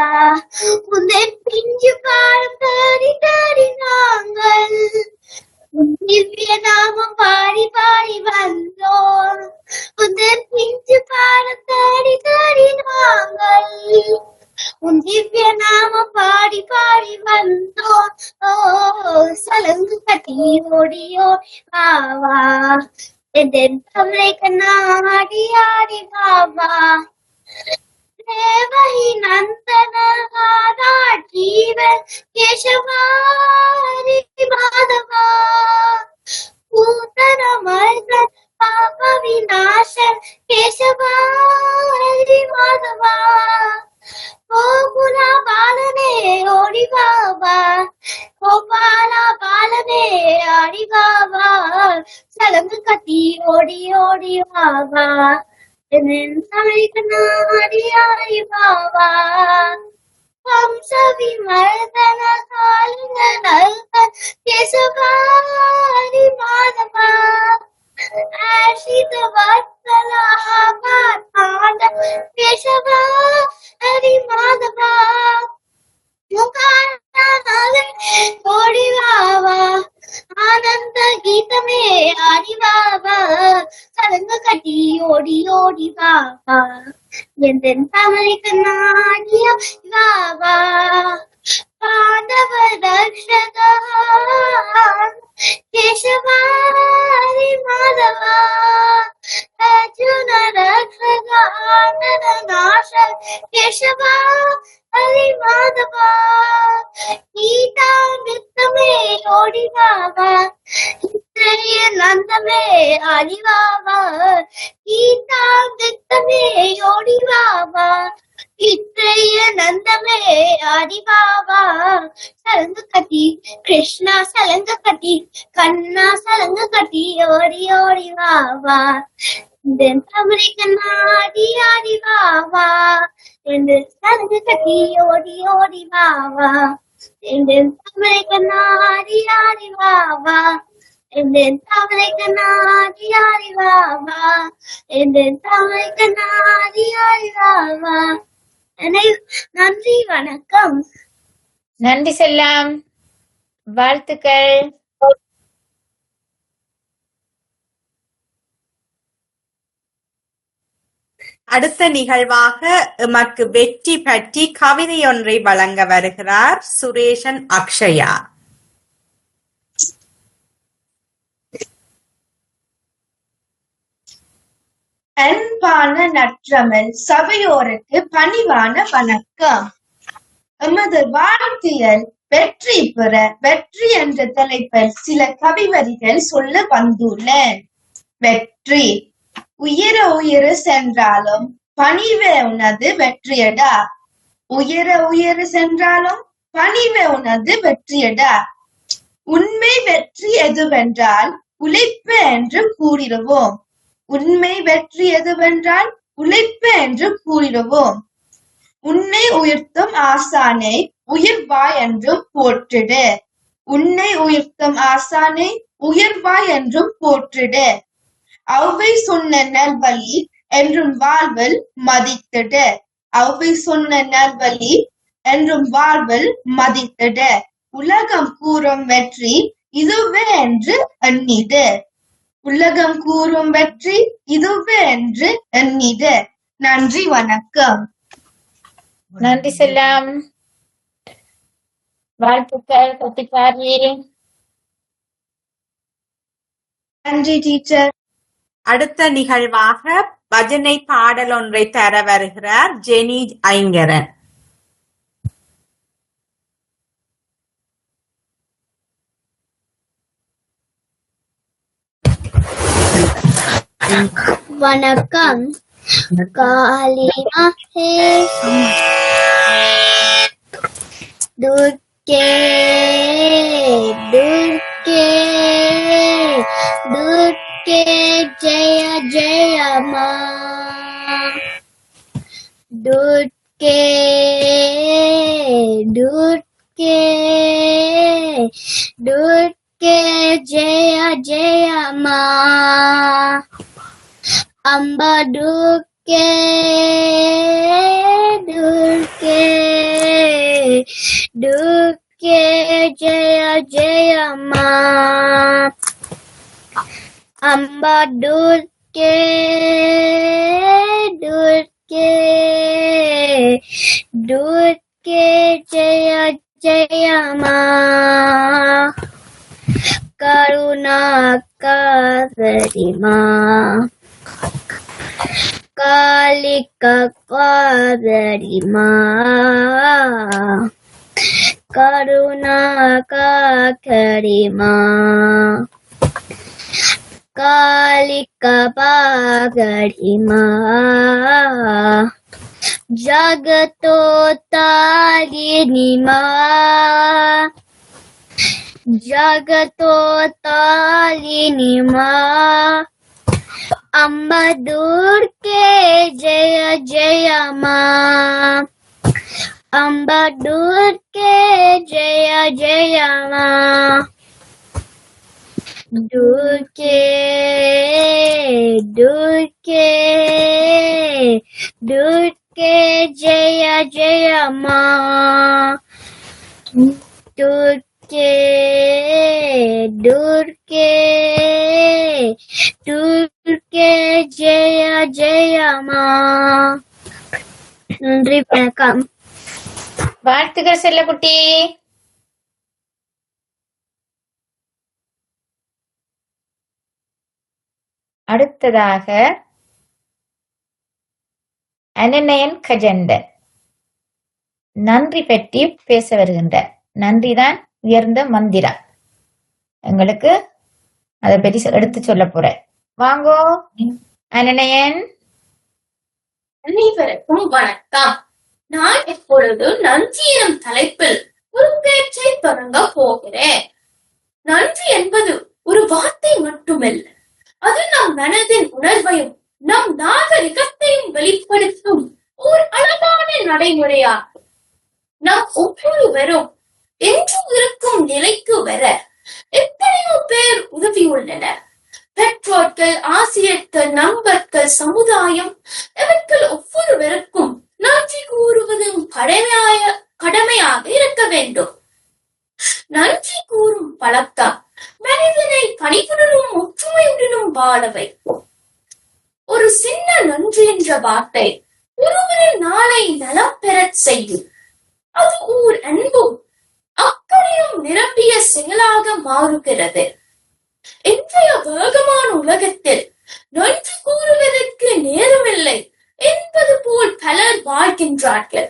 உந்தை பிஞ்சு பாடம் தாடி தாடி நாங்கள் திவ்ய நாமம் பாடி பாடி வந்தோம். உந்தன் பிஞ்சு பாடம் தாடி தாடி நாங்கள் உன் திவ்ய நாமம் பாடி பாடி வந்தோம். ஓ சலங்கு கட்டி ஓடியோ வா என் தமிழை கண்ணாடி ஆடி வா. தேவகி நந்தன ராதா ஜீவன் கேசவாரி மாதவா பூதன மர்தன் பாப விநாசன் கேசவாரி மாதவா. கோகுலா பாலனே ஓடி பாபா கோபாலா பாலனே ஆடி பாபா. சலங்கு கட்டி ஓடி ஓடி பாபா தமிழுக்கு நாடி ஆடி பாபா. வம்சவி மர்தன காலுங்க நல்கன் கேசவாரி மாதவா. ஆஷித வத்சலா ஆகாத கேசவாரி மாதவா. ஓடி வாவா ஆனந்த கீதமே ஆடி வாவா. சலங்கு கட்டி ஓடி ஓடி வாவா என் தமிழுக்கு நாடிய வாவா. பாண்டவ ரக்ஷகா கேசவாரி மாதவா. அர்ஜுன ரக்ஷகா நாச கேசவா ஹரி மாதவா. கீதா நித்தமே ஓடி வாவா நந்தமே ஆடி வாவா. கீதா நித்தமே ஓடி வாவா இத்தைய நந்தமே ஆடி வாவா. சலங்கு கட்டி கிருஷ்ணா சலங்கு கட்டி கண்ணா சலங்கு கட்டி ஓடி ஓடி வாவா. தமிழுக்கு நாடி ஆடி வாவா என்று சலங்கு கட்டி ஓடி ஓடி வாவா. தமிழுக்கு நாடி ஆடி வாவா என்று தமிழுக்கு நாடி ஆடி வாவா என்று தமிழுக்கு நாடி ஆடி வாவா. நன்றி, வணக்கம். நன்றி செல்லம். வாழ்த்துக்கள். அடுத்த நிகழ்வாக எமக்கு வெற்றி பற்றி கவிதை ஒன்றை வழங்க வருகிறார் சுரேஷன் அக்ஷயா. அன்பான நற்றமிழ் சபையோருக்கு பணிவான வணக்கம். எமது வாழ்க்கையில் வெற்றி பெற வெற்றி என்ற தலைப்பில் சில கவிவரிகள் சொல்ல வந்துள்ளேன். வெற்றி உயர உயர சென்றாலும் பணிவே உனது வெற்றியடா. உயர உயர சென்றாலும் பணிவே உனது வெற்றியடா. உண்மை வெற்றி எதுவென்றால் உழைப்பு என்று கூறிடுவோம். உண்மை வெற்றி எதுவென்றால் உழைப்பு என்று கூறிடுவோம். உன்னை உயர்த்தும் ஆசானை உயர்வாய் என்றும் போற்றிடு. உன்னை உயர்த்தும் ஆசானை உயர்வாய் என்றும் போற்றிடு. அவ்வை சொன்ன நல்வழி என்றும் வாழ்வில் மதித்திடு. அவ்வை சொன்ன நல்வழி என்றும் வாழ்வில் மதித்திடு. உலகம் கூறும் வெற்றி இதுவே என்று எண்ணிடு. உலகம் கூறும் வெற்றி இதுவே என்று எண்ணிடு. நன்றி, வணக்கம். நன்றி செல்லம். வாழ்த்துக்கள் கத்திக்காரி. நன்றி டீச்சர். அடுத்த நிகழ்வாக பஜனை பாடல் ஒன்றை தர வருகிறார் ஜெனி ஐங்கரன். வணக்கம். காளிமா ஹே துர்கே துர்கே துர்கே ஜெய ஜெய மா. துர்கே துர்கே துர்கே ஜெய ஜெய மா. அம்பா துர்கே துர்கே துர்கே ஜெய ஜெய மா. அம்பா துர்கே துர்கே துர்கே ஜெய ஜெய மா. கருணாகரி மா. காளிகரி மா. கருணாகரி மா. காளிகரி மா. ஜகதோத்தாரிணி மா. ஜகதோத்தாரிணி மா. அம்பா துர்கே ஜெய ஜெய மா. அம்பா துர்கே ஜெய ஜெய மா. துர்கே துர்கே துர்கே ஜெய ஜெய மா. துர்கே துர்கே துர்கே ஜெய ஜெய மா. நன்றி, வணக்கம். வாழ்த்துக்கள் செல்லக்குட்டி. அடுத்ததாக அனநயன் கஜண்டன் நன்றி பற்றி பேச வருகின்ற. நன்றிதான் உயர்ந்த மந்திரம். எங்களுக்கு அதை பற்றி எடுத்து சொல்ல போறேன். வாங்கோ அனநயன். அனைவருக்கும் வணக்கம். நான் இப்பொழுது நன்றி எனும் தலைப்பில் ஒரு பேச்சை தொடங்க போகிறேன். நன்றி என்பது ஒரு வார்த்தை மட்டுமல்ல, அது நம் மனதின் உணர்வையும் நம் நாகரிகத்தையும் வெளிப்படுத்தும் ஒரு அழகான நடைமுறையாகும். நாம் ஒவ்வொருவரும் என்றும் இருக்கும் நிலைக்கு வர எத்தனையோ பேர் உதவியுள்ளனர். பெற்றோர்கள், ஆசிரியர்கள், நண்பர்கள், சமுதாயம், இவர்கள் ஒவ்வொருவருக்கும் நன்றி கூறுவதும் கடமையாக இருக்க வேண்டும். நன்றி கூறும் பழக்கம் மனிதனை பணிவுடனும் ஒற்றுமையுடனும் வாழ வைக்கும். ஒரு சின்ன நன்றி என்ற வார்த்தை ஒருவரின் நாளை நலம் பெறச் செய்யும். அது ஓர் அன்பும் அக்கறையும் நிரம்பிய செயலாக மாறுகிறது. இன்றைய வேகமான உலகத்தில் நன்றி கூறுவதற்கு நேரமில்லை என்பது போல் பலர் வாழ்கின்றார்கள்.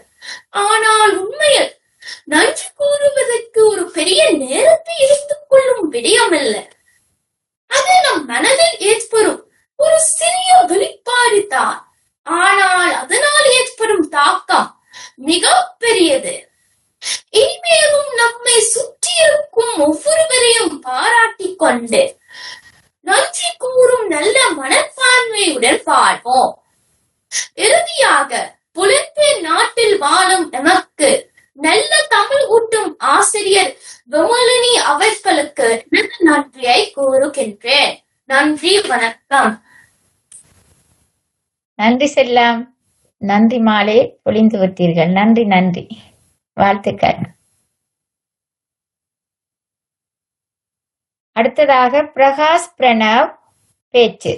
ஆனால் உண்மையில் நன்றி கூறுவதற்கு ஒரு பெரிய நேரத்தை எடுத்துக் கொள்ளும் விடயமில்லை. அது நம் மனதில் ஏற்படும் ஒரு சிறிய வெளிப்பாடு தான். ஆனால் அதனால் ஏற்படும் தாக்கம் மிக பெரியது. இனிமேலும் நம்மை சுற்றி இருக்கும் ஒவ்வொருவரையும் பாராட்டிக் கொண்டு நன்றி கூறும் நல்ல மனப்பான்மையுடன் வாழ்வோம். இறுதியாக புலம்பெயர் நாட்டில் வாழும் நமக்கு நல்ல தமிழ் ஊட்டும் ஆசிரியர் விமலினி அவர்களுக்கு நன்றியை கூறுகின்றேன். நன்றி, வணக்கம். நன்றி செல்லம். நன்றி மாலை பொழிந்து விட்டீர்கள். நன்றி நன்றி, வாழ்த்துக்கள். அடுத்ததாக பிரகாஷ் பிரணவ் பேச்சு.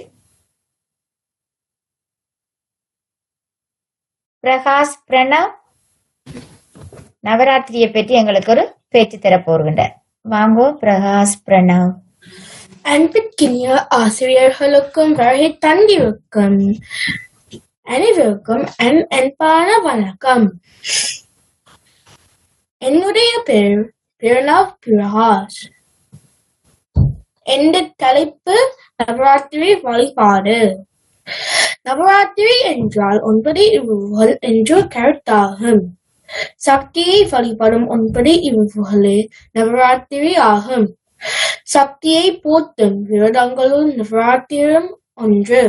பிரகாஷ் பிரணவ் நவராத்திரியை பற்றி எங்களுக்கு ஒரு பேச்சு தர போகின்றார். வாங்கோ பிரகாஷ் பிரணவ். அன்பிற்கினிய ஆசிரியர்களுக்கும் வருகை தந்திருக்கும் அனைவருக்கும் என் அன்பான வணக்கம். என்னுடைய பேர் பிரணவ் பிரகாஷ். எந்த தலைப்பு நவராத்திரி வழிபாடு. நவராத்திரி என்றால் 9 இரவுகள் என்று கருத்தாகும். சக்தியை வழிபடும் 9 இரவுகளே நவராத்திரி ஆகும். சக்தியை போற்றும் விரதங்களுள் நவராத்திரியும் ஒன்று.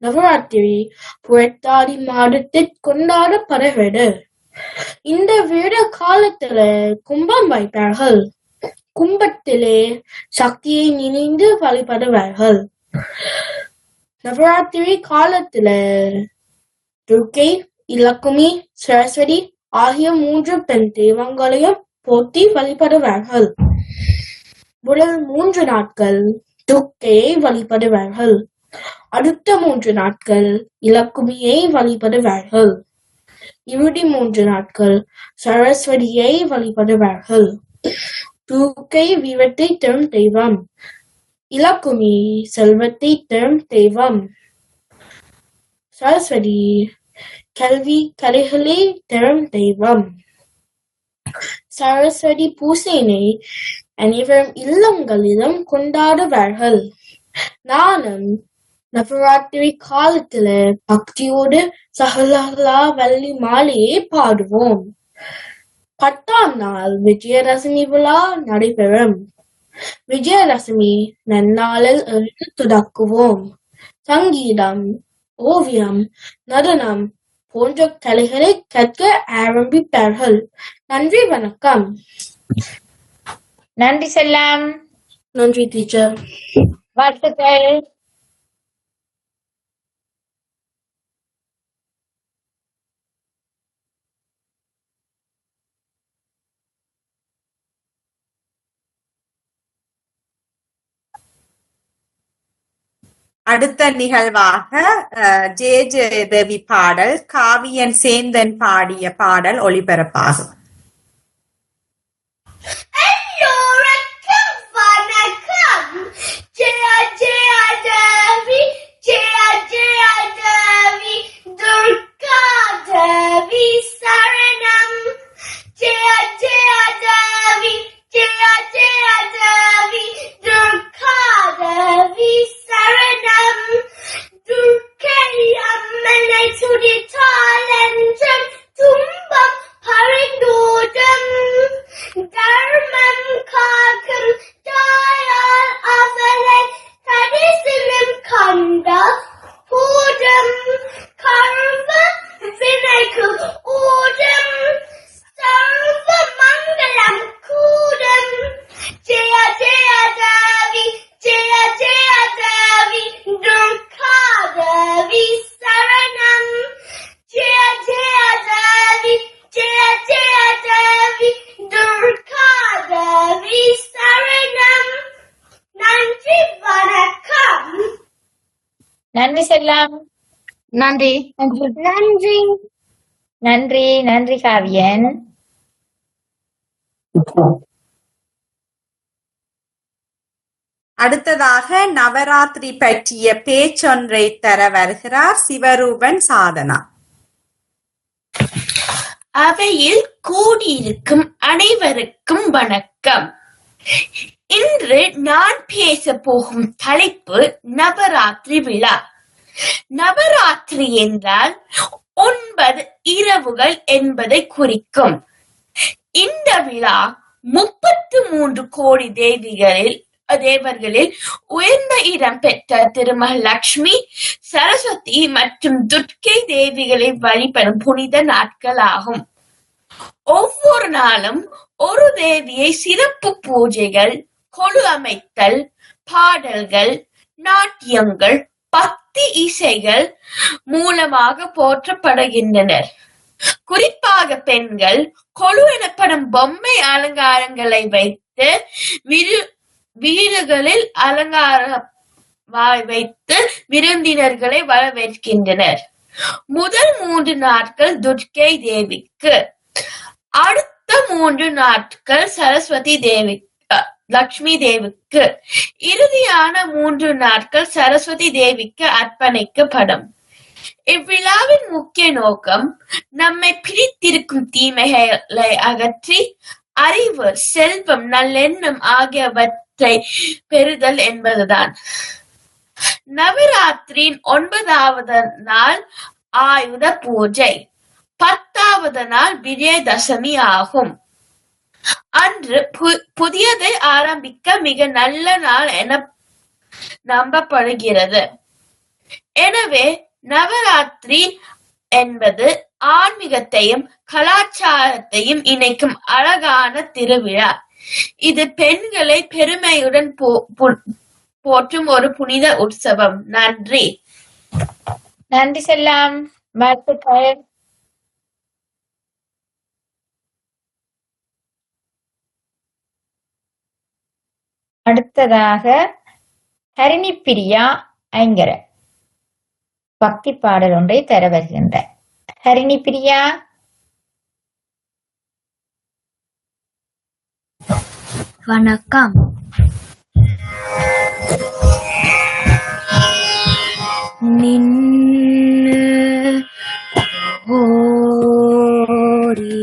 நவராத்திரி புரட்டாதி மாதத்தில் கொண்டாடப்படுகிறது. இந்த விரத காலத்துல கும்பம் வைப்பார்கள். கும்பத்திலே சக்தியை நினைந்து வழிபடுவார்கள். நவராத்திரி காலத்துல துர்க்கை, இலக்குமி, சரஸ்வதி ஆகிய 3 பெண் தெய்வங்களையும் போற்றி வழிபடுவார்கள். முதல் 3 நாட்கள் துர்க்கையை வழிபடுவார்கள். அடுத்த 3 நாட்கள் இலக்குமியை வழிபடுவார்கள். இறுதி 3 நாட்கள் சரஸ்வதியை வழிபடுவார்கள். துர்க்கை வீரத்தை தரும் தெய்வம், இலக்குமி செல்வத்தை தரும் தெய்வம், சரஸ்வதி கல்வி கலைகளை தரும் தெய்வம். சரஸ்வதி பூசையினை அனைவரும் இல்லங்களிலும் கொண்டாடுவார்கள். நானும் நவராத்திரி காலத்துல பக்தியோடு சகலகலா வள்ளி மாலையை பாடுவோம். 10ஆம் நாள் விஜயதசமி விழா நடைபெறும். விஜயதசமி நன்னாளில் இருந்து தொடக்குவோம். சங்கீதம், ஓவியம், நடனம் போன்ற கலைகளை கற்க ஆரம்பிப்பார்கள். நன்றி, வணக்கம். நன்றி செல்லம். நன்றி டீச்சர். வாழ்த்துக்கள். அடுத்த நிகழ்வாக ஜெயதேவி பாடல், காவியன் சேந்தன் பாடிய பாடல் ஒளிபரப்பாகும். எல்லோருக்கும் வணக்கம். ஜெய ஜெய தேவி, ஜெய ஜெய தேவி, துர்கா தேவி சரணம். ஜெய ஜெய தேவி, ஜெய ஜெய தேவி, துர்கா தேவி சரணம். துர்க்கை அம்மனை துதித்தால் என்றும் துன்பம் பறிந்தோ நன்றி செல்லம். நன்றி. நன்றி. நன்றி நன்றி காவியன். அடுத்ததாக நவராத்திரி பற்றிய பேச்சொன்றை தர வருகிறார் சிவரூபன் சாதனா. அவையில் கூடியிருக்கும் அனைவருக்கும் வணக்கம். இன்று நான் பேச போகும் தலைப்பு நவராத்திரி விழா. நவராத்திரி என்றால் 9 இரவுகள் என்பதை குறிக்கும். இந்த விழா 33 கோடி தேவர்களில் உயர்ந்த இடம் பெற்ற திருமகாலட்சுமி, சரஸ்வதி மற்றும் துர்க்கை தேவிகளை வழிபடும் புனித நாட்களாகும். ஒவ்வொரு நாளும் ஒரு தேவியை சிறப்பு பூஜைகள், கொலு அமைத்தல், பாடல்கள், நாட்டியங்கள், பக்தி இசைகள் மூலமாக போற்றப்படுகின்றனர். குறிப்பாக பெண்கள் கொலு எனப்படும் பொம்மை அலங்காரங்களை வைத்து வீடுகளில் வைத்து விருந்தினர்களை வரவேற்கின்றனர். முதல் 3 நாட்கள் துர்க்கை தேவிக்கு, அடுத்த 3 நாட்கள் சரஸ்வதி லட்சுமி தேவிக்கு, இறுதியான 3 நாட்கள் சரஸ்வதி தேவிக்கு அர்ப்பணிக்கப்படும். இவ்விழாவின் முக்கிய நோக்கம் நம்மை பிடித்திருக்கும் தீமைகளை அகற்றி அறிவு, செல்வம், நல்லெண்ணம் ஆகியவற்றை பெறுதல் என்பதுதான். நவராத்திரியின் 9வது நாள் ஆயுத பூஜை, 10வது நாள் விஜயதசமி ஆகும். அன்று புதியதை ஆரம்பிக்க மிக நல்ல நாள் என நம்பப்படுகிறது. எனவே நவராத்திரி என்பது ஆன்மீகத்தையும் கலாச்சாரத்தையும் இணைக்கும் அழகான திருவிழா. இது பெண்களை பெருமையுடன் போற்றும் ஒரு புனித உற்சவம். நன்றி. நன்றி செல்லம். வாழ்த்துக்கள். அடுத்ததாக ஹரிணி பிரியா ஐங்கர பக்தி பாடல் ஒன்றை தர வருகின்ற ஹரிணி பிரியா. வணக்கம். நின்னு ஓடி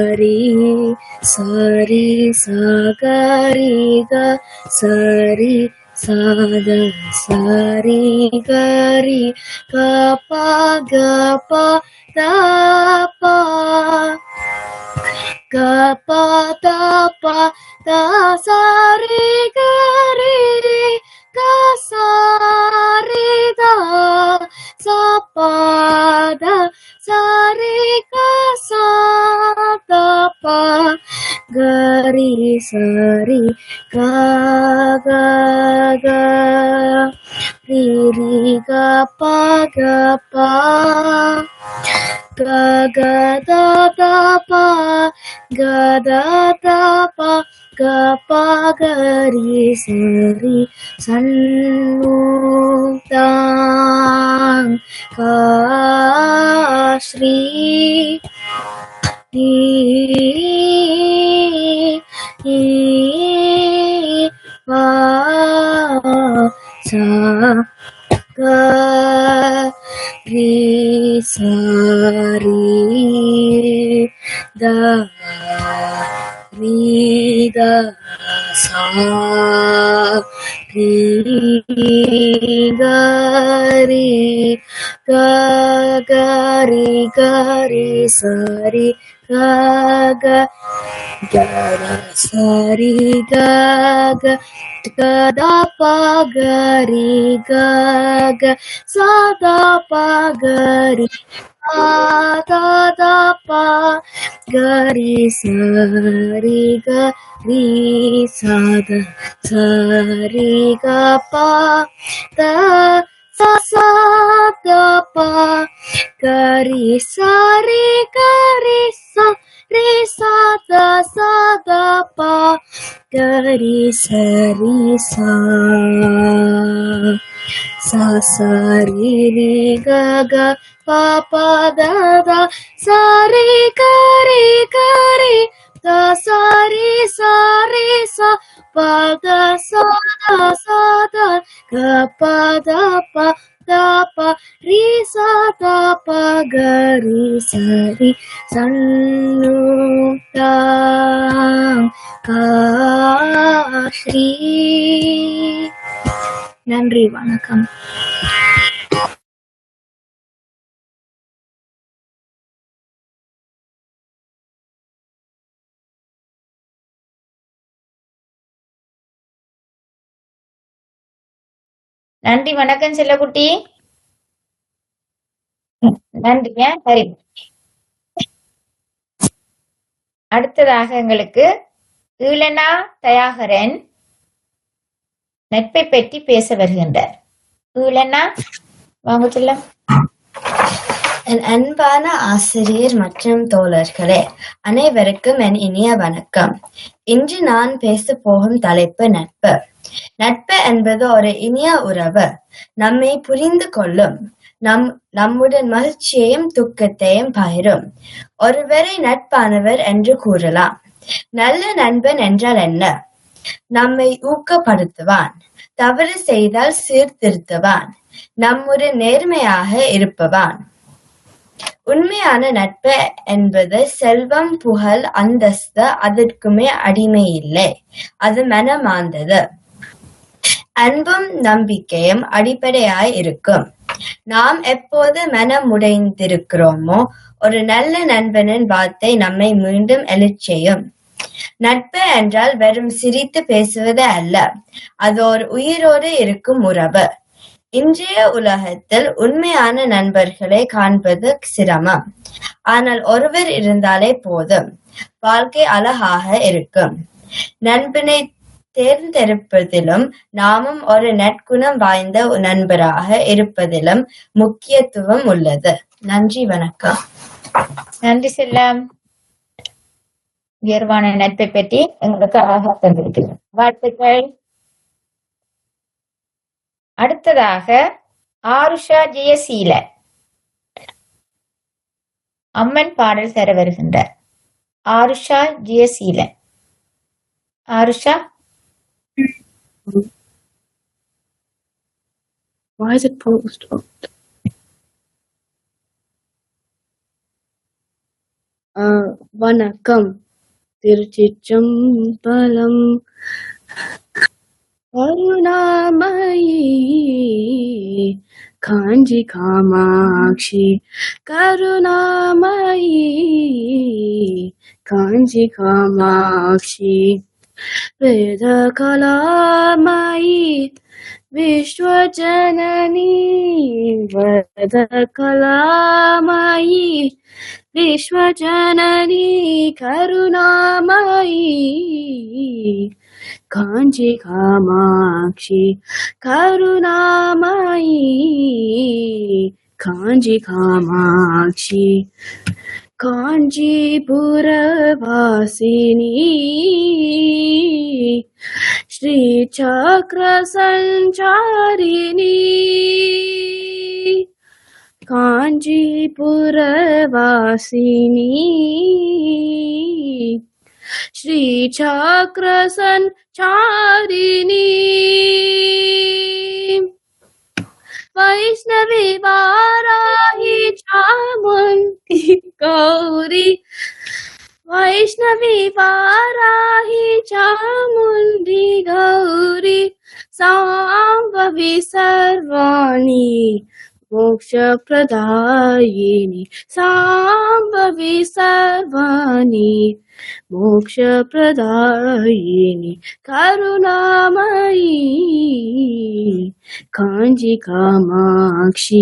சரி சரி சகரி க சரி சத சரி கரி கப கப தப கப தப த சரி கரி க சரி த சபத சரி க சதப கரி சரி க க க ரி ரி க ப க ப க க த த ப க த த ப Gapagari sari sannutang Kasri Vasa Gari sari Dari sa Gari Gari sari Gaga Gara sari Gaga Gadapa Gari Gaga Sadapa Gari Adadapa Gari sari Gari sada sari Gapa da Sasadapa Gari sari Gari sa Risada sadapa Gari sari sa sari ri gaga papa dada sari gari gari da sari sari sa pada sada sada gapa dapa dapa risa dapa gari sari sannutang Kasri. நன்றி வணக்கம். நன்றி வணக்கம் செல்லக்குட்டி. நன்றிங்க. சரி, அடுத்ததாக எங்களுக்கு ஈழனா தயாகரன் நட்பை பற்றி பேச வருகின்றார். ஈழனா வாங்க செல்லம். என் அன்பான ஆசிரியர் மற்றும் தோழர்களே, அனைவருக்கும் என் இனிய வணக்கம். இன்று நான் பேச போகும் தலைப்பு நட்பு. நட்பு என்பது ஒரு இனிய உறவு. நம்மை புரிந்து கொள்ளும், நம்முடன் மகிழ்ச்சியையும் துக்கத்தையும் பகிரும் ஒருவரை நட்பானவர் என்று கூறலாம். நல்ல நண்பன் என்றால் என்ன? நம்மை ஊக்கப்படுத்துவான், தவறு செய்தால் சீர்திருத்துவான், நம்முடன் நேர்மையாக இருப்பவான். உண்மையான நட்பு என்பது செல்வம், புகழ், அந்தஸ்து அதற்குமே அடிமை இல்லை. அது மனமார்ந்தது. அன்பும் நம்பிக்கையும் அடிப்படையாய் இருக்கும். நாம் எப்போது மனமுடைந்திருக்கிறோமோ ஒரு நல்ல நண்பனின் வார்த்தை நம்மை மீண்டும் எழச் செய்யும். நட்பு என்றால் வெறும் சிரித்து பேசுவது அல்ல, அது ஒரு உயிரோடு இருக்கும் உறவு. இன்றைய உலகத்தில் உண்மையான நண்பர்களை காண்பது சிரமம். ஆனால் ஒருவர் இருந்தாலே போதும், வாழ்க்கை அழகாக இருக்கும். நண்பனை தேர்ந்தெடுப்பதிலும் நாமும் ஒரு நற்குணம் வாய்ந்த நண்பராக இருப்பதிலும் முக்கியத்துவம் உள்ளது. நன்றி, வணக்கம். நன்றி செல்லம். உயர்வான நட்பை பற்றி எங்களுக்கு அழகாக தந்திருக்கிறோம். வாழ்த்துக்கள். அடுத்ததாக ஆருஷா ஜெயசீலன் அம்மன் பாடல் தர வருகின்றார். ஆருஷா Jayaseelan. ஆருஷா. Why is it paused? வணக்கம். திருச்சிற்றம்பலம். கருணாமயி காஞ்சி காமாட்சி, கருணாமயி காஞ்சி காமாட்சி, வேத கலாமயி விஸ்வஜனனி, வேத கலாமயி விஸ்வஜனனி, கருணாமயி காஞ்சி காமாட்சி, கருணாமயி காஞ்சி காமாட்சி, काञ्चीपुरवासिनी श्रीचक्रसञ्चारिणी काञ्चीपुरवासिनी श्रीचक्रसञ्चारिणी वैष्णवी वाराही चामुण्डी गौरी वैष्णवी वाराही चामुण्डी गौरी साम्भवी सर्वाणि मोक्षप्रदायिनी साम्भवी सर्वाणि मोक्षप्रदायिनी करुणामयी काञ्ची कामाक्षी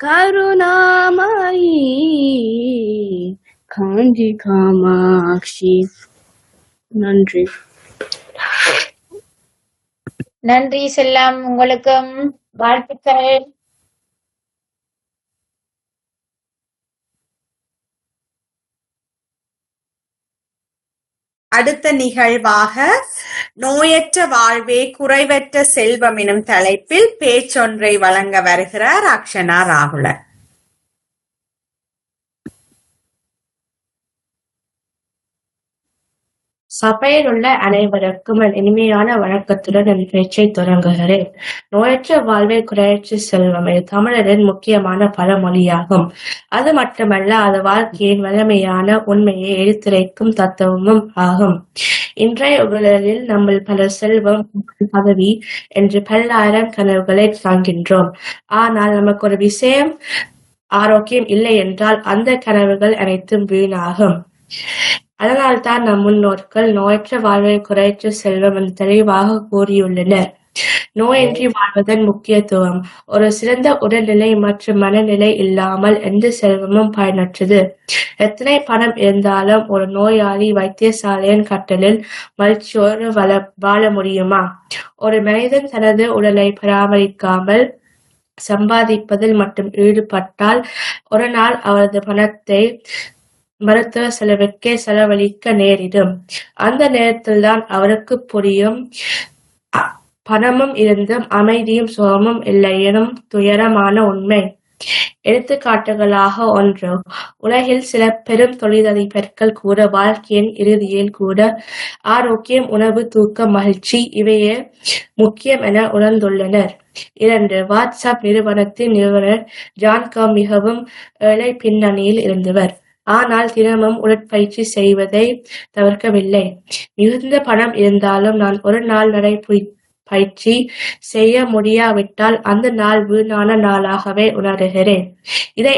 करुणामयी काञ्ची कामाक्षी நன்றி. நன்றி செல்லம், உங்களுக்கும் வாழ்த்துக்கள். அடுத்த நிகழ்வாக நோயற்ற வாழ்வே குறைவற்ற செல்வம் எனும் தலைப்பில் பேச்சொன்றை வழங்க வருகிறார் அக்ஷனா ராகுலன். சபையில் உள்ள அனைவருக்கும் என் இனிமையான வணக்கத்துடன் என் பேச்சை தொடங்குகிறேன். நோயற்ற வாழ்வே குறையற்ற செல்வம் இது தமிழரின் முக்கியமான பழமொழியாகும். அது மட்டுமல்ல, அது வாழ்க்கையின் வலிமையான உண்மையை எடுத்துரைக்கும் தத்துவமும் ஆகும். இன்றைய உலகில் நம்ம பல செல்வம், பதவி என்று பல்லாயிரம் கனவுகளை காண்கின்றோம். ஆனால் நமக்கு ஒரு விஷயம் ஆரோக்கியம் இல்லை என்றால் அந்த கனவுகள் அனைத்தும் வீணாகும். அதனால்தான் நம் முன்னோர்கள் நோயற்ற வாழ்வை குறையற்ற செல்வம் என்று தெளிவாக கூறியுள்ளனர். நோயின்றி வாழ்வதன் முக்கியத்துவம். ஒரு சிறந்த உடல்நிலை மற்றும் மனநிலை இல்லாமல் எந்த செல்வமும் பயனற்றது. எத்தனை பணம் இருந்தாலும் ஒரு நோயாளி வைத்தியசாலையின் கட்டலில் மகிழ்ச்சியோடு வாழ முடியுமா? ஒரு மனிதன் தனது உடலை பராமரிக்காமல் சம்பாதிப்பதில் மட்டும் ஈடுபட்டால் ஒரு நாள் அவரது பணத்தை மருத்துவ செலவுக்கே செலவழிக்க நேரிடும். அந்த நேரத்தில் தான் அவருக்கு புரியும், பணமும் இருந்தும் அமைதியும் சுகமும் இல்லை எனும் துயரமான உண்மை. எடுத்துக்காட்டுகளாக ஒன்று, உலகில் சில பெரும் தொழிலதிபர்கள் கூட வாழ்க்கையின் இறுதியில் கூட ஆரோக்கியம், உணவு, தூக்கம், மகிழ்ச்சி இவையே முக்கியம் என உணர்ந்துள்ளனர். 2. வாட்ஸ்அப் நிறுவனத்தின் நிறுவனர் ஜான் காம் மிகவும் ஏழை பின்னணியில் இருந்தவர். ஆனால் தினமும் உடற்பயிற்சி செய்வதை தவிர்க்கவில்லை. மிகுந்த பணம் இருந்தாலும் நான் ஒரு நாள் பயிற்சி செய்ய முடியாவிட்டால் அந்த நாள் வீணான நாளாகவே உணர்கிறேன். இதை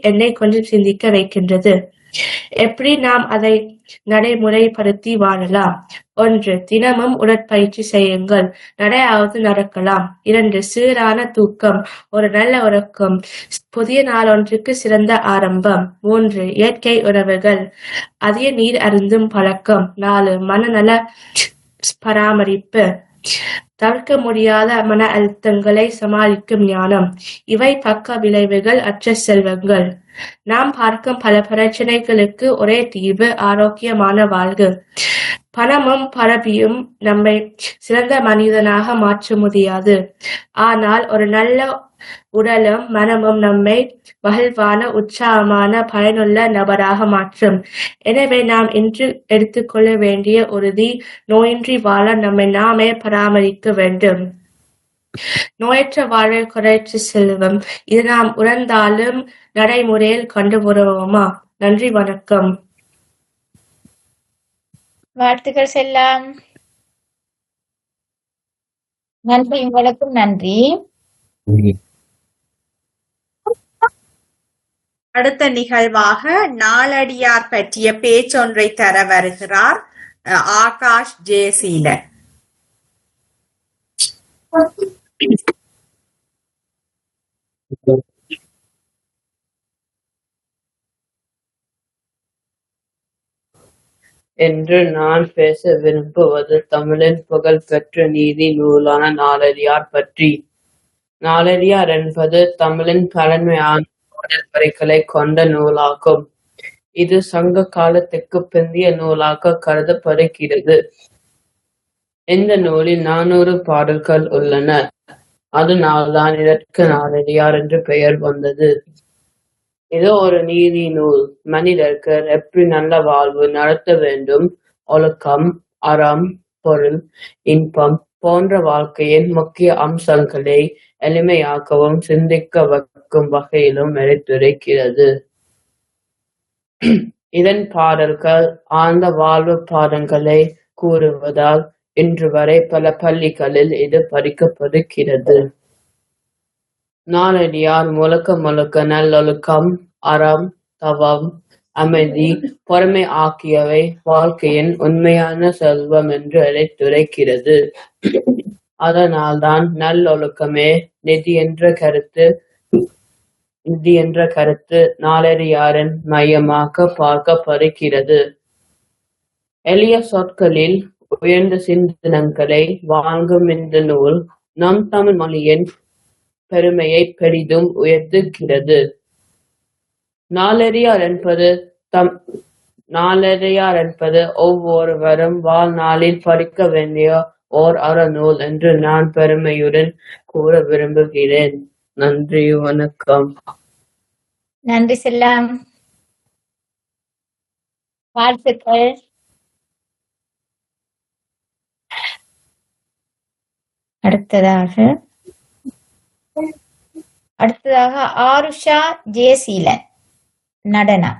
என்னை கொஞ்சம் சிந்திக்க வைக்கின்றது. எப்படி நாம் அதை நடைமுறைப்படுத்தி வாழலாம்? 1. தினமும் உடற்பயிற்சி செய்யுங்கள். நடையாவது நடக்கலாம். 2. சீரான தூக்கம், ஒரு நல்ல உறக்கம் புதிய நாளொன்றுக்கு சிறந்த ஆரம்பம். 3. இயற்கை உணவுகள், அதிக நீர் அருந்தும் பழக்கம். 4. மனநல பராமரிப்பு, தவிர்க்க முடியாத மன அழுத்தங்களை சமாளிக்கும் ஞானம். இவை பக்க விளைவுகள் அற்ற செல்வங்கள். நாம் பார்க்கும் பல பிரச்சனைகளுக்கு ஒரே தீர்வு, ஆரோக்கியமான வாழ்வு. பணமும் பதவியும் நம்மை சிறந்த மனிதனாக மாற்ற முடியாது. ஆனால் ஒரு நல்ல உடலும் மனமும் நம்மை மகிழ்வான, உற்சாகமான, பயனுள்ள நபராக மாற்றும். எனவே நாம் இன்று எடுத்துக்கொள்ள வேண்டிய உறுதி, நோயின்றி வாழ நம்மை நாமே பராமரிக்க வேண்டும். நோயற்ற வாழ்வை குறையற்ற செல்வம், இது நாம் உணர்ந்தாலும் நடைமுறையில் கொண்டு வருவோமா? நன்றி, வணக்கம். வாழ்த்துக்கள் செல்லம். நன்றி, உங்களுக்கும் நன்றி. அடுத்த நிகழ்வாக நாலடியார் பற்றிய பேச்சொன்றை தர வருகிறார் ஆகாஷ் ஜெயசீலன். என்று நான் பேச விரும்புவது தமிழின் புகழ்பெற்ற நீதி நூலான நாலடியார் பற்றி. நாலடியார் என்பது தமிழின் பழமையான பாடல் வரிகளை கொண்ட நூலாகும். இது சங்க காலத்துக்கு பிந்திய நூலாக கருதப்படுகிறது. இந்த நூலில் 400 பாடல்கள் உள்ளன. அதனால்தான் இதற்கு நாலடியார் என்று பெயர் வந்தது. இது ஒரு நீதி நூல். மனிதர்கள் எப்படி நல்ல வாழ்வு நடத்த வேண்டும், ஒழுக்கம், அறம், பொருள், இன்பம் போன்ற வாழ்க்கையின் முக்கிய அம்சங்களை எளிமையாகவும் சிந்திக்க வைக்கும் வகையிலும் எடுத்துரைக்கிறது. இதன் பாடல்கள் ஆழ்ந்த வாழ்வு பாடங்களை கூறுவதால் இன்று வரை பல பள்ளிகளில் இது படிக்கப்படுகிறது. நாலடியார் முழுக்க நல்லொழுக்கம், அறம், தவம், அமைதி, பொறுமை ஆகியவை வாழ்க்கையின் உண்மையான செல்வம் என்று எடுத்துரைக்கிறது. அதனால்தான் நல்லொழுக்கமே நிதி என்ற கருத்து நாலடியாரின் மையமாக பார்க்கப்படுகிறது. எளிய சொற்களில் உயர்ந்த சிந்தனங்களை வழங்கும் இந்த நூல் நம் தமிழ் மொழியின் பெருமையை பெரிதும் உயர்த்துகிறது. நாலடியார் என்பது ஒவ்வொருவரும் வாழ்நாளில் படிக்க வேண்டிய ஓர் அறநூல் என்று நான் பெருமையுடன் கூற விரும்புகிறேன். நன்றி, வணக்கம். நன்றி செல்லம். வாழ்த்துக்கள். அடுத்ததாக ஆருஷா ஜெயசீலன் நடனம்.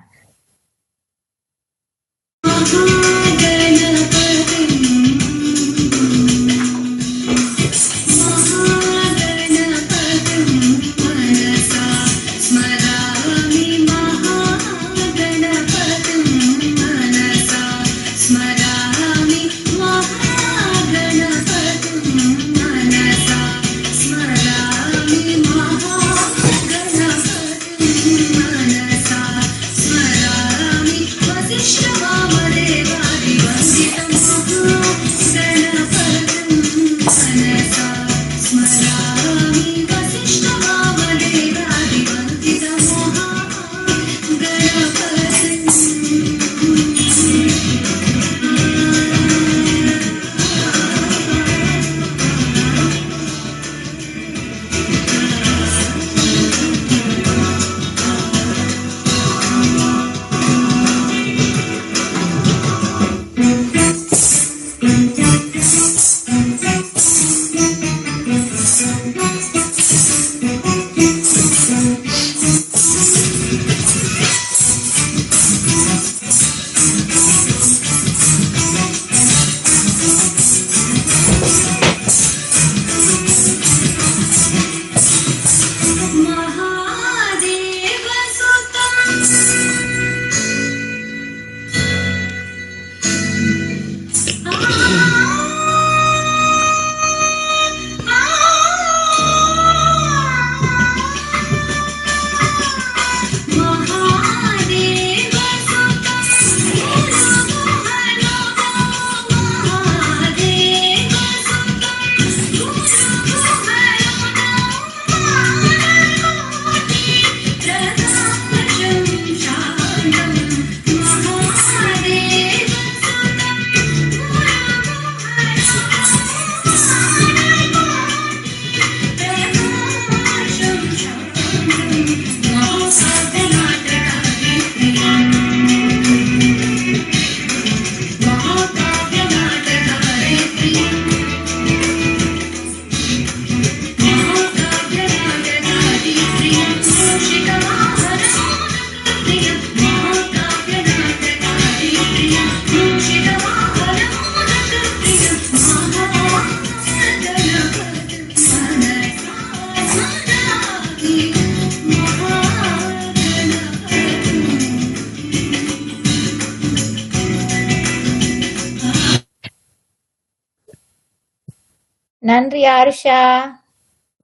நன்றி ஆருஷா,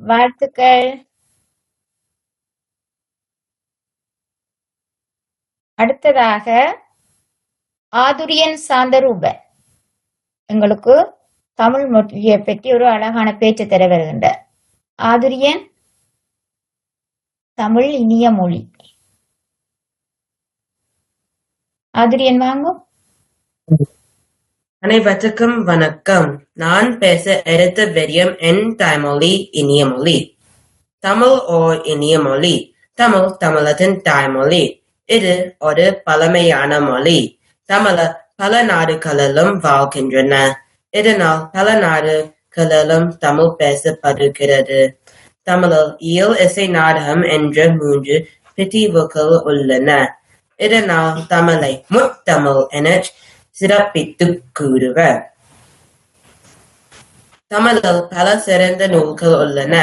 வாழ்த்துக்கள். அடுத்ததாக ஆதுரியன் சாந்தரூபன் எங்களுக்கு தமிழ் மொழியை பற்றி ஒரு அழகான பேச்சு தர வருகின்றார். ஆதுரியன், தமிழ் இனிய மொழி. ஆதிரியன் வாங்கும். அனைவருக்கும் வணக்கம். நான் பேச எடுத்த விடயம் என் தாய்மொழி இனிய மொழி. தமிழ் ஓர் இனிய மொழி. தமிழ் தமிழத்தின் தாய்மொழி. இது ஒரு பழமையான மொழி. தமிழர் பல நாடுகளிலும் வாழ்கின்றன. இதனால் பல நாடுகளிலும் தமிழ் பேசப்படுகிறது. தமிழில் இயல் இசை நாடகம் என்ற 3 பிரிவுகள் உள்ளன. இதனால் தமிழை முத்தமிழ் என சிறப்பித்துக் கூறுவர். தமிழில் பல சிறந்த நூல்கள் உள்ளன.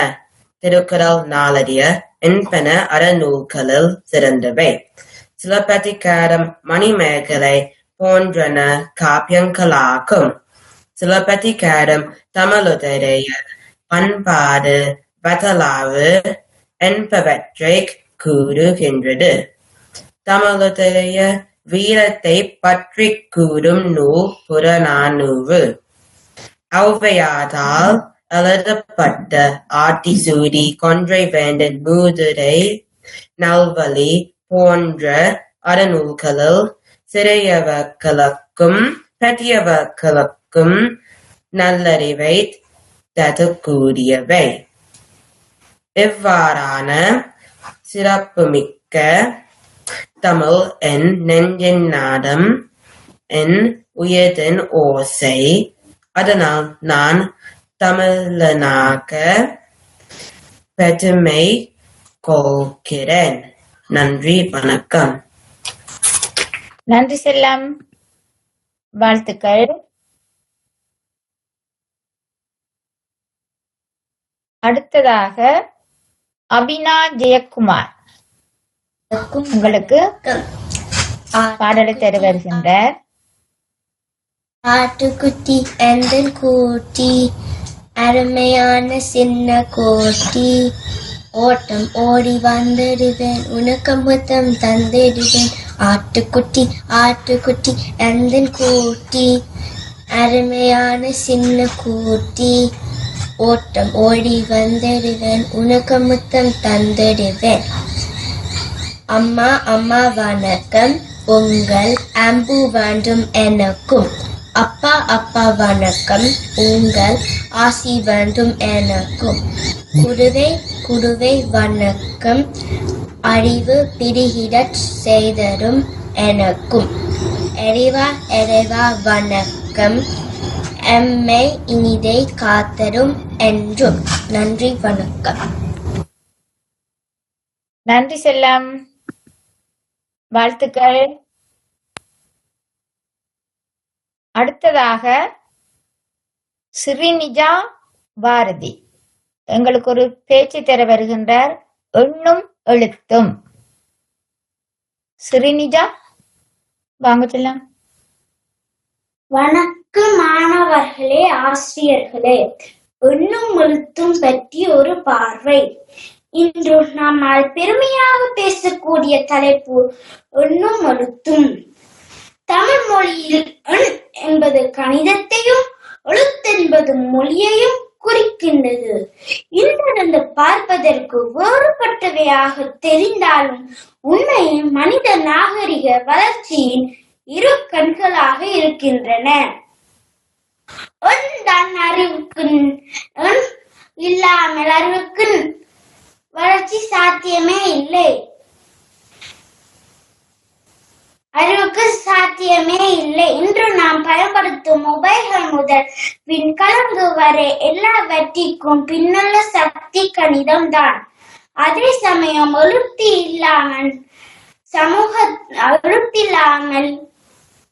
திருக்குறள், நாலடியார் என்பன அறநூல்களில் சிறந்தவை. சிலப்பதிகாரம், மணிமேகலை போன்றன காப்பியங்களாகும். சிலப்பதிகாரம் தமிழுடைய பண்பாடு, வரலாறு என்பவற்றைக் கூறுகின்றது. தமிழுடைய வீரத்தை பற்றிக் கூறும் நூல் புறநானூறு. ஔவையாரால் எழுதப்பட்ட ஆத்திசூடி, கொன்றைவேந்தன் மூதுரை, நல்வழி போன்ற அறநூல்களில் சிறியவர்களுக்கும் பெரியவர்களுக்கும் நல்லறிவை தரக்கூடியவை. இவ்வாறான சிறப்புமிக்க தமிழ் என் நெஞ்சின் நாதம், என் உயிரின் ஓசை. அதனால் நான் தமிழனாக பெருமை கொள்கிறேன். நன்றி, வணக்கம். நன்றி செல்லம். வாழ்த்துக்கள். அடுத்ததாக அபினா ஜெயக்குமார் உங்களுக்கு பாடலை தர வருகின்றார். ஆட்டுக்குட்டி எந்தன் கூட்டி, அருமையான சின்ன கூட்டி, ஓட்டம் ஓடி வந்திடுவேன், உனக்கு முத்தம் தந்திடுவேன். ஆட்டுக்குட்டி ஆட்டுக்குட்டி எந்தன் கூட்டி, அருமையான சின்ன கூட்டி, ஓட்டம் ஓடி வந்திடுவேன், உனக்கு முத்தம் தந்திடுவேன். அம்மா அம்மா வணக்கம், உங்கள் அம்பு வேண்டும் எனக்கும். அப்பா அப்பா வணக்கம், உங்கள் ஆசி வேண்டும் எனக்கும். குருவை குருவை வணக்கம், அறிவு பிடிகிடச் செய்தரும் எனக்கும். எரிவா எரிவா வணக்கம், எம்மை இனிதை காத்தரும் என்றும். நன்றி, வணக்கம். நன்றி செல்லம். வாழ்த்துக்கள். அடுத்ததாக ஸ்ரீநிஜா பாரதி எங்களுக்கு ஒரு பேச்சு தர வருகின்றார். எண்ணும் எழுத்தும். ஸ்ரீநிஜா வாங்க செல்லம். வணக்கம் மாணவர்களே, ஆசிரியர்களே. எண்ணும் எழுத்தும் பற்றி ஒரு பார்வை. இன்று நம்மால் பெருமையாக பேசக்கூடிய தலைப்பு எண்ணும் எழுத்தும். தமிழ் மொழியில் எண் என்பது கணிதத்தையும் எழுத்தென்பது மொழியையும் குறிக்கின்றது. இன்றிருந்து பார்ப்பதற்கு வேறுபட்டவையாக தெரிந்தாலும் உண்மையில் மனித நாகரிக வளர்ச்சியின் இரு கண்களாக இருக்கின்றன. எண் தான் அறிவுக்கு, எண் இல்லாமல் அறிவுக்கு வளர்ச்சி சாத்தியமே இல்லை. அறிவுக்கு சாத்தியமே இல்லை. இன்று நாம் பயன்படுத்தும் மொபைல்கள் முதல் விண்கலங்கள் வரை எல்லாவற்றிற்கும் பின்னுள்ள சக்தி கணிதம் தான். அதே சமயம் எழுத்தில்லாமல்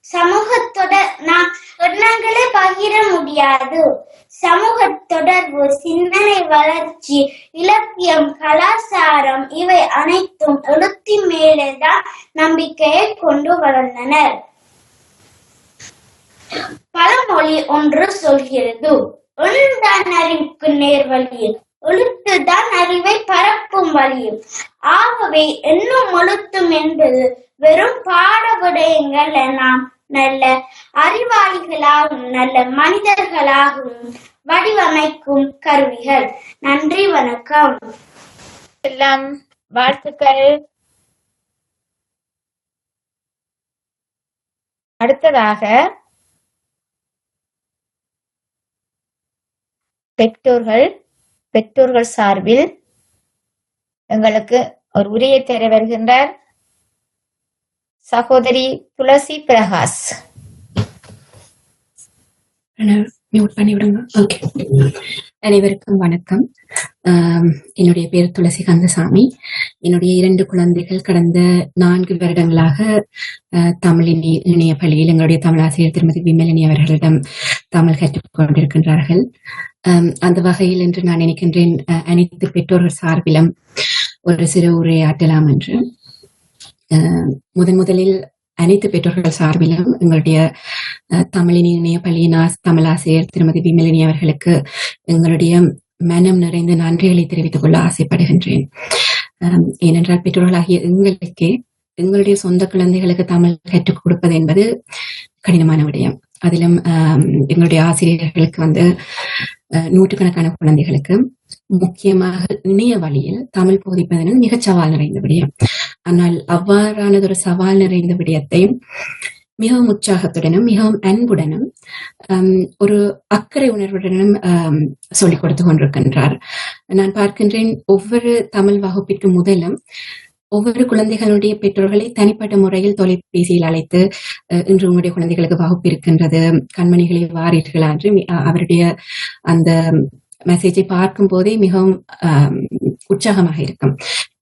சமூகத்தோட நாம் எண்ணங்களை பகிர முடியாது. சமூக தொடர்பு, சிந்தனை வளர்ச்சி, இலக்கியம், கலாச்சாரம் இவை அனைத்தும் எழுத்தின் மேலேதான் நம்பிக்கையை கொண்டு வளர்ந்தனர். பழமொழி ஒன்று சொல்கிறது, எண்தான் அறிவுக்கு நேர்வழி, எழுத்துதான் அறிவை பரப்பும் வழியும். ஆகவே எண்ணும் எழுத்தும் என்பது வெறும் பாட விடயங்கள் நாம் நல்ல அறிவாளிகளாகவும் நல்ல மனிதர்களாகவும் வடிவமைக்கும் கருவிகள். நன்றி, வணக்கம். எல்லாம் வாழ்த்துக்கள். அடுத்ததாக பெற்றோர்கள் சார்பில் எங்களுக்கு ஒரு உரையை தர வருகின்றார் சகோதரி துளசி பிரகாஷ். மியூட் பண்ணி விடுங்க. ஓகே. அனைவருக்கும் வணக்கம். என்னுடைய பேர் துளசி கந்தசாமி. என்னுடைய 2 குழந்தைகள் கடந்த 4 வருடங்களாக தமிழ் இணைய பள்ளியில் எங்களுடைய தமிழாசிரியர் திருமதி விமலினி அவர்களிடம் தமிழ் கற்றுக் கொண்டிருக்கின்றார்கள். அந்த வகையில் என்று நான் நினைக்கின்றேன் அனைத்து பெற்றோர்கள் சார்பிலும் ஒரு சிறு உரையாற்றலாம் என்று. முதலில் அனைத்து பெற்றோர்கள் சார்பிலும் எங்களுடைய தமிழின் இணைய பள்ளியின் தமிழாசிரியர் திருமதி விமலினி அவர்களுக்கு எங்களுடைய மனம் நிறைந்த நன்றிகளை தெரிவித்துக் கொள்ள ஆசைப்படுகின்றேன். ஏனென்றால் பெற்றோர்களாகிய எங்களுடைய சொந்த குழந்தைகளுக்கு தமிழ் கற்றுக் கொடுப்பது என்பது கடினமான விடயம். அதிலும் எங்களுடைய ஆசிரியர்களுக்கு நூற்றுக்கணக்கான குழந்தைகளுக்கு முக்கியமாக இணைய வழியில் தமிழ் போதிப்பதென மிகச் சவால் நிறைந்த விடயம். ஆனால் அவ்வாறானதொரு சவால் நிறைந்த விடயத்தை மிகவும் உற்சாகத்துடனும் மிகவும் அன்புடனும் ஒரு அக்கறை உணர்வுடனும் சொல்லிக் கொடுத்து கொண்டிருக்கின்றார். நான் பார்க்கின்றேன் ஒவ்வொரு தமிழ் வகுப்பிற்கு முதலும் ஒவ்வொரு குழந்தைகளுடைய பெற்றோர்களை தனிப்பட்ட முறையில் தொலைபேசியில் அழைத்து இன்று உங்களுடைய குழந்தைகளுக்கு வகுப்பு இருக்கின்றது, கண்மணிகளை வாரீர்களா என்று அவருடைய அந்த மெசேஜை பார்க்கும் போதே மிகவும் உற்சாகமாக இருக்கும்.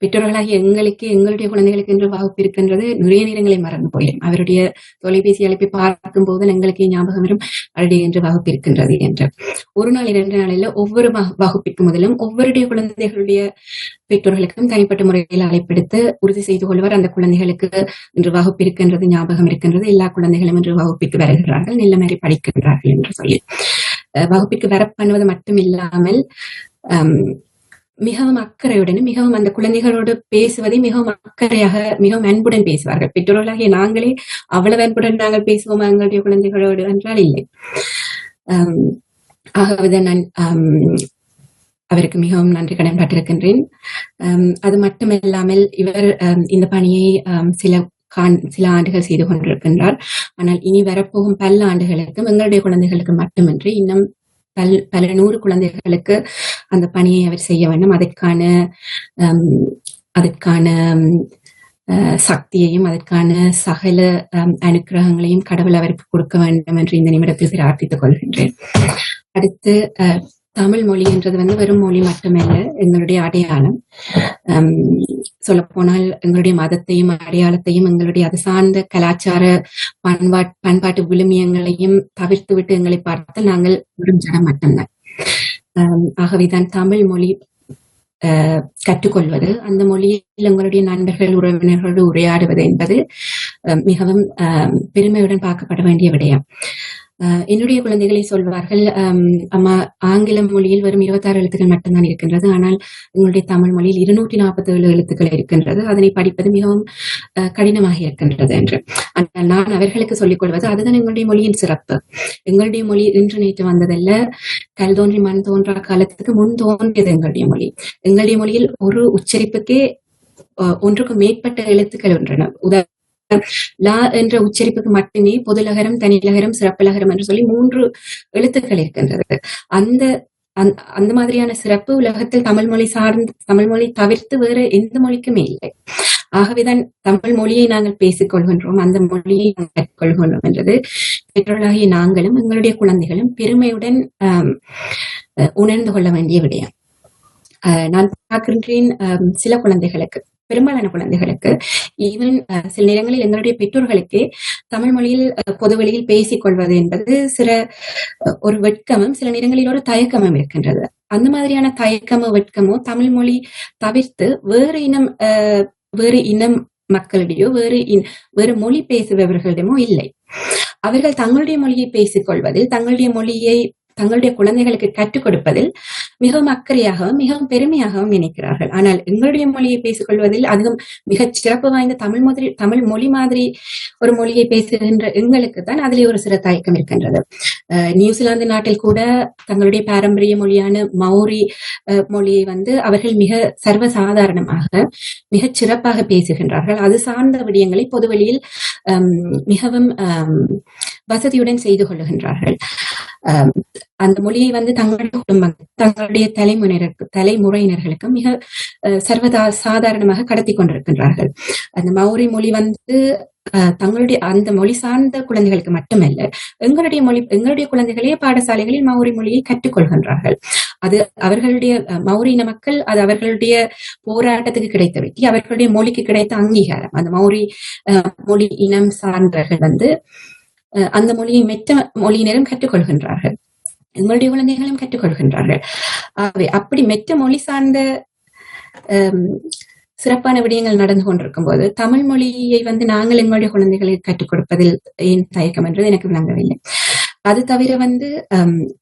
பெற்றோர்களாகிய எங்களுடைய குழந்தைகளுக்கு என்று வகுப்பு இருக்கின்றது நிறைய நேரங்களை மறந்து போயிடும். அவருடைய தொலைபேசி அழைப்பை பார்க்கும் போது எங்களுக்கு ஞாபகம் வரும் அவருடைய என்று வகுப்பு இருக்கின்றது என்று. ஒரு நாள் 2 நாளில் ஒவ்வொரு வகுப்பிற்கு முதலும் ஒவ்வொருடைய குழந்தைகளுடைய பெற்றோர்களுக்கும் தனிப்பட்ட முறையில் அழைப்பெடுத்து உறுதி செய்து கொள்வார். அந்த குழந்தைகளுக்கு இன்று வகுப்பு இருக்கின்றது, ஞாபகம் இருக்கின்றது, எல்லா குழந்தைகளும் இன்று வகுப்பிற்கு வருகிறார்கள், நல்ல மாதிரி படிக்கின்றார்கள் என்று சொல்லி வகுப்பிற்கு வர பண்ணுவது மட்டும் இல்லாமல் மிகவும் அக்கறையுடனும் மிகவும் அந்த குழந்தைகளோடு பேசுவதை மிகவும் அக்கறையாக மிகவும் அன்புடன் பேசுவார்கள். பெற்றோர்களாகிய நாங்களே அவ்வளவு அன்புடன் நாங்கள் பேசுவோம் எங்களுடைய குழந்தைகளோடு என்றால் இல்லை. ஆகவேதான் நான் அவருக்கு மிகவும் நன்றி கடன் பட்டிருக்கின்றேன். அது மட்டுமில்லாமல் இவர் இந்த பணியை சில ஆண்டுகள் செய்து கொண்டிருக்கின்றார். ஆனால் இனி வரப்போகும் பல ஆண்டுகளுக்கும் எங்களுடைய குழந்தைகளுக்கு மட்டுமின்றி இன்னும் பல 100 குழந்தைகளுக்கு அந்த பணியை அவர் செய்ய வேண்டும். அதற்கான சக்தியையும் அதற்கான சகல அனுக்கிரகங்களையும் கடவுள் அவருக்கு கொடுக்க வேண்டும் என்று இந்த நிமிடத்தில் பிரார்த்தித்துக் கொள்கின்றேன். அடுத்து தமிழ் மொழி என்றது வெறும் மொழி மட்டுமல்ல, எங்களுடைய அடையாளம். சொல்ல போனால் எங்களுடைய மதத்தையும் அடையாளத்தையும் எங்களுடைய அது சார்ந்த கலாச்சார பண்பாட்டு விழுமியங்களையும் தவிர்த்து விட்டு எங்களை பார்த்தால் நாங்கள் ஒரு ஜனம் மட்டும்தான். ஆகவேதான் தமிழ் மொழி கற்றுக்கொள்வது, அந்த மொழியில் எங்களுடைய நண்பர்கள் உறவினர்களோடு உரையாடுவது என்பது மிகவும் பெருமையுடன் பார்க்கப்பட வேண்டிய விடயம். என்னுடைய குழந்தைகளை சொல்வார்கள், அம்மா ஆங்கில மொழியில் வெறும் 26 எழுத்துக்கள் மட்டும்தான் இருக்கின்றது, ஆனால் உங்களுடைய தமிழ் மொழியில் 247 எழுத்துக்கள் இருக்கின்றது, அதனை படிப்பது மிகவும் கடினமாக இருக்கின்றது என்று. ஆனால் நான் அவர்களுக்கு சொல்லிக் கொள்வது அதுதான் எங்களுடைய மொழியின் சிறப்பு. எங்களுடைய மொழி இன்று நேற்று வந்ததல்ல, கல் தோன்றி மண் தோன்றா காலத்துக்கு முன் தோன்றியது எங்களுடைய மொழி. எங்களுடைய மொழியில் ஒரு உச்சரிப்புக்கே ஒன்றுக்கும் மேற்பட்ட எழுத்துக்கள் உள்ளன. லா என்ற உச்சரிப்புக்கு மட்டுமே பொதுலகரம், தனிலகரம், சிறப்புலகரம் என்று சொல்லி 3 எழுத்துக்கள் இருக்கின்றது. அந்த மாதிரியான சிறப்பு உலகத்தில் தமிழ் மொழி தவிர்த்து வேறு எந்த மொழிக்குமே இல்லை. ஆகவேதான் தமிழ் மொழியை நாங்கள் பேசிக் கொள்கின்றோம், அந்த மொழியை நாங்கள் கற்றுக்கொள்கின்றோம் என்றது பெற்றோர்களாகிய நாங்களும் எங்களுடைய குழந்தைகளும் பெருமையுடன் உணர்ந்து கொள்ள வேண்டிய விடயம். நான் பார்க்கின்றேன் சில குழந்தைகளுக்கு, பெரும்பாலான குழந்தைகளுக்கு, ஈவன் சில நேரங்களில் எங்களுடைய பெற்றோர்களுக்கு தமிழ் மொழியில் பொதுவெளியில் பேசிக் கொள்வது என்பது ஒரு வெட்கமும் சில நேரங்களில் ஒரு தயக்கமும் இருக்கின்றது. அந்த மாதிரியான தயக்கமோ வெட்கமோ தமிழ் மொழி தவிர்த்து வேறு இனம் மக்களிடையோ வேறு மொழி பேசுபவர்களிடமோ இல்லை. அவர்கள் தங்களுடைய மொழியை பேசிக் கொள்வதில், தங்களுடைய மொழியை தங்களுடைய குழந்தைகளுக்கு கற்றுக் கொடுப்பதில் மிகவும் அக்கறையாகவும் மிகவும் பெருமையாகவும் நினைக்கிறார்கள். ஆனால் எங்களுடைய மொழியை பேசிக்கொள்வதில் அதிகம் மிகச் சிறப்பு வாய்ந்த தமிழ் மொழி மாதிரி ஒரு மொழியை பேசுகின்ற எங்களுக்கு தான் அதிலே ஒரு சில தயக்கம் இருக்கின்றது. நியூசிலாந்து நாட்டில் கூட தங்களுடைய பாரம்பரிய மொழியான மௌரி மொழியை அவர்கள் மிக சர்வசாதாரணமாக மிகச் சிறப்பாக பேசுகின்றார்கள். அது சார்ந்த விடயங்களை பொதுவெளியில் மிகவும் வசதியுடன் செய்து கொள்ளுகின்றார்கள். அந்த மொழியை தங்களுடைய குடும்பம் தங்களுடைய தலைமுறையினர்களுக்கு மிக சாதாரணமாக கடத்தி கொண்டிருக்கின்றார்கள். அந்த மௌரி மொழி தங்களுடைய அந்த மொழி சார்ந்த குழந்தைகளுக்கு மட்டுமல்ல, எங்களுடைய குழந்தைகளே பாடசாலைகளில் மௌரி மொழியை கற்றுக்கொள்கின்றார்கள். அது அவர்களுடைய மௌரி இன மக்கள், அது அவர்களுடைய போராட்டத்துக்கு கிடைத்த வெற்றி, அவர்களுடைய மொழிக்கு கிடைத்த அங்கீகாரம். அந்த மௌரி மொழி இனம் சார்ந்தவர்கள் அந்த மொழியை மெத்த மொழியினரும் கற்றுக்கொள்கின்றார்கள், எங்களுடைய குழந்தைகளும் கற்றுக்கொள்கின்றார்கள். அப்படி மெத்த மொழி சார்ந்த சிறப்பான விடயங்கள் நடந்து கொண்டிருக்கும் போது தமிழ் மொழியை நாங்கள் எங்களுடைய குழந்தைகளுக்கு கற்றுக் கொடுப்பதில் ஏன் தயக்கம் என்றது எனக்கு விளங்கவில்லை. அது தவிர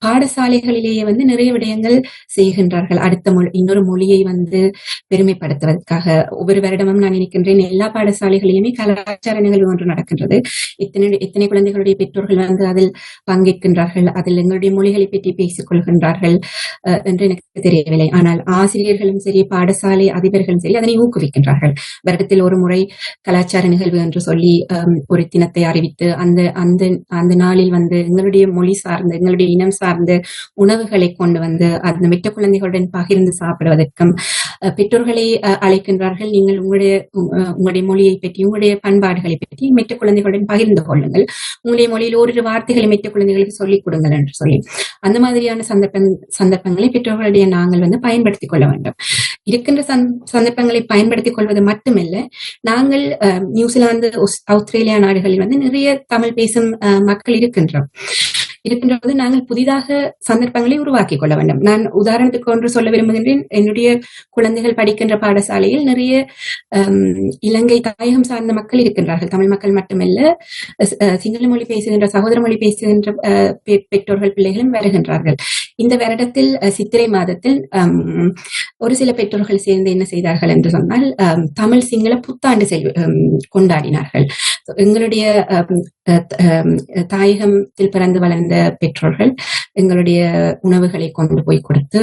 பாடசாலைகளிலேயே நிறைய விடயங்கள் செய்கின்றார்கள். இன்னொரு மொழியை பெருமைப்படுத்துவதற்காக ஒவ்வொரு வருடமும் நான் நினைக்கின்றேன் எல்லா பாடசாலைகளிலுமே கலாச்சார நிகழ்வு ஒன்று நடக்கின்றது. எத்தனை குழந்தைகளுடைய பெற்றோர்கள் அதில் பங்கேற்கின்றார்கள், அதில் எங்களுடைய மொழிகளை பற்றி பேசிக் கொள்கின்றார்கள் என்று எனக்கு தெரியவில்லை. ஆனால் ஆசிரியர்களும் சரி, பாடசாலை அதிபர்களும் சரி அதனை ஊக்குவிக்கின்றார்கள். வருடத்தில் ஒரு முறை கலாச்சார நிகழ்வு என்று சொல்லி ஒரு தினத்தை அறிவித்து அந்த நாளில் எங்களுடைய மொழி சார்ந்த எங்களுடைய இனம் சார்ந்த உணவுகளை கொண்டு அந்த மெட்ட குழந்தைகளுடன் பகிர்ந்து சாப்பிடுவதற்கும் பெற்றோர்களை அழைக்கின்றார்கள். நீங்கள் உங்களுடைய மொழியை பற்றி, உங்களுடைய பண்பாடுகளை பற்றி மெட்ட குழந்தைகளுடன் பகிர்ந்து கொள்ளுங்கள், உங்களுடைய மொழியில் ஓரிரு வார்த்தைகளை மெட்ட குழந்தைகளுக்கு சொல்லிக் கொடுங்கள் என்று சொல்லி அந்த மாதிரியான சந்தர்ப்பங்களை பெற்றோர்களுடைய நாங்கள் பயன்படுத்திக் கொள்ள வேண்டும். இருக்கின்ற சந்தர்ப்பங்களை பயன்படுத்திக் கொள்வது மட்டுமல்ல, நாங்கள் நியூசிலாந்து, ஆஸ்திரேலியா நாடுகளில் நிறைய தமிழ் பேசும் மக்கள் இருக்கின்றபோது நாங்கள் புதிதாக சந்தர்ப்பங்களை உருவாக்கி கொள்ள வேண்டும். நான் உதாரணத்துக்கு ஒன்று சொல்ல விரும்புகின்றேன். என்னுடைய குழந்தைகள் படிக்கின்ற பாடசாலையில் நிறைய இலங்கை தாயகம் சார்ந்த மக்கள் இருக்கின்றார்கள். தமிழ் மக்கள் மட்டுமல்ல, சிங்கள மொழி பேசுகின்ற, சகோதர மொழி பேசுகின்ற பெற்றோர்கள் பிள்ளைகளும் வருகின்றார்கள். இந்த வருடத்தில் சித்திரை மாதத்தில் ஒரு சில பெற்றோர்கள் சேர்ந்து என்ன செய்தார்கள் என்று சொன்னால், தமிழ் சிங்கள புத்தாண்டு கொண்டாடினார்கள். எங்களுடைய தாயகத்தில் பிறந்து வளர்ந்த பெற்றோர்கள் எங்களுடைய உணவுகளை கொண்டு போய் கொடுத்து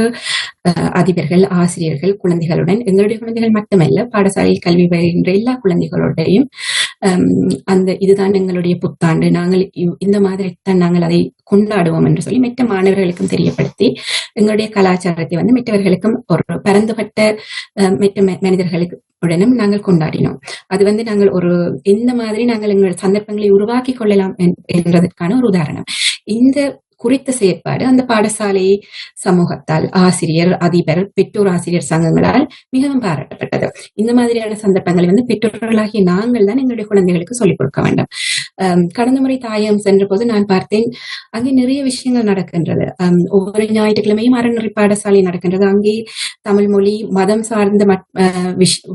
அதிபர்கள், ஆசிரியர்கள் குழந்தைகளுடன், எங்களுடைய குழந்தைகள் மட்டுமல்ல பாடசாலையில் கல்வி பயின்ற எல்லா குழந்தைகளுடையும் இதுதான் எங்களுடைய புத்தாண்டு, நாங்கள் இந்த மாதிரி தான் நாங்கள் அதை கொண்டாடுவோம் என்று சொல்லி மற்ற மாணவர்களுக்கும் தெரியப்படுத்தி எங்களுடைய கலாச்சாரத்தை மற்றவர்களுக்கும் ஒரு பரந்துபட்ட மற்ற மனிதர்களுக்கு உடனும் நாங்கள் கொண்டாடினோம். அது நாங்கள் எந்த மாதிரி நாங்கள் எங்களுடைய சந்தர்ப்பங்களை உருவாக்கி கொள்ளலாம் என்றதற்கான ஒரு உதாரணம். இந்த குறித்த செயற்பாடு அந்த பாடசாலை சமூகத்தால், ஆசிரியர், அதிபர், பெற்றோர் ஆசிரியர் சங்கங்களால் மிகவும் பாராட்டப்பட்டது. இந்த மாதிரியான சந்தர்ப்பங்களை பெற்றோர்களாகிய நாங்கள் தான் எங்களுடைய குழந்தைகளுக்கு சொல்லிக் கொடுக்க வேண்டும். கடந்த முறை தாயகம் சென்ற போது நான் பார்த்தேன், அங்கே நிறைய விஷயங்கள் நடக்கின்றது. ஒவ்வொரு ஞாயிற்றுக்கிழமையும் அறநெறி பாடசாலை நடக்கின்றது. அங்கே தமிழ் மொழி, மதம் சார்ந்த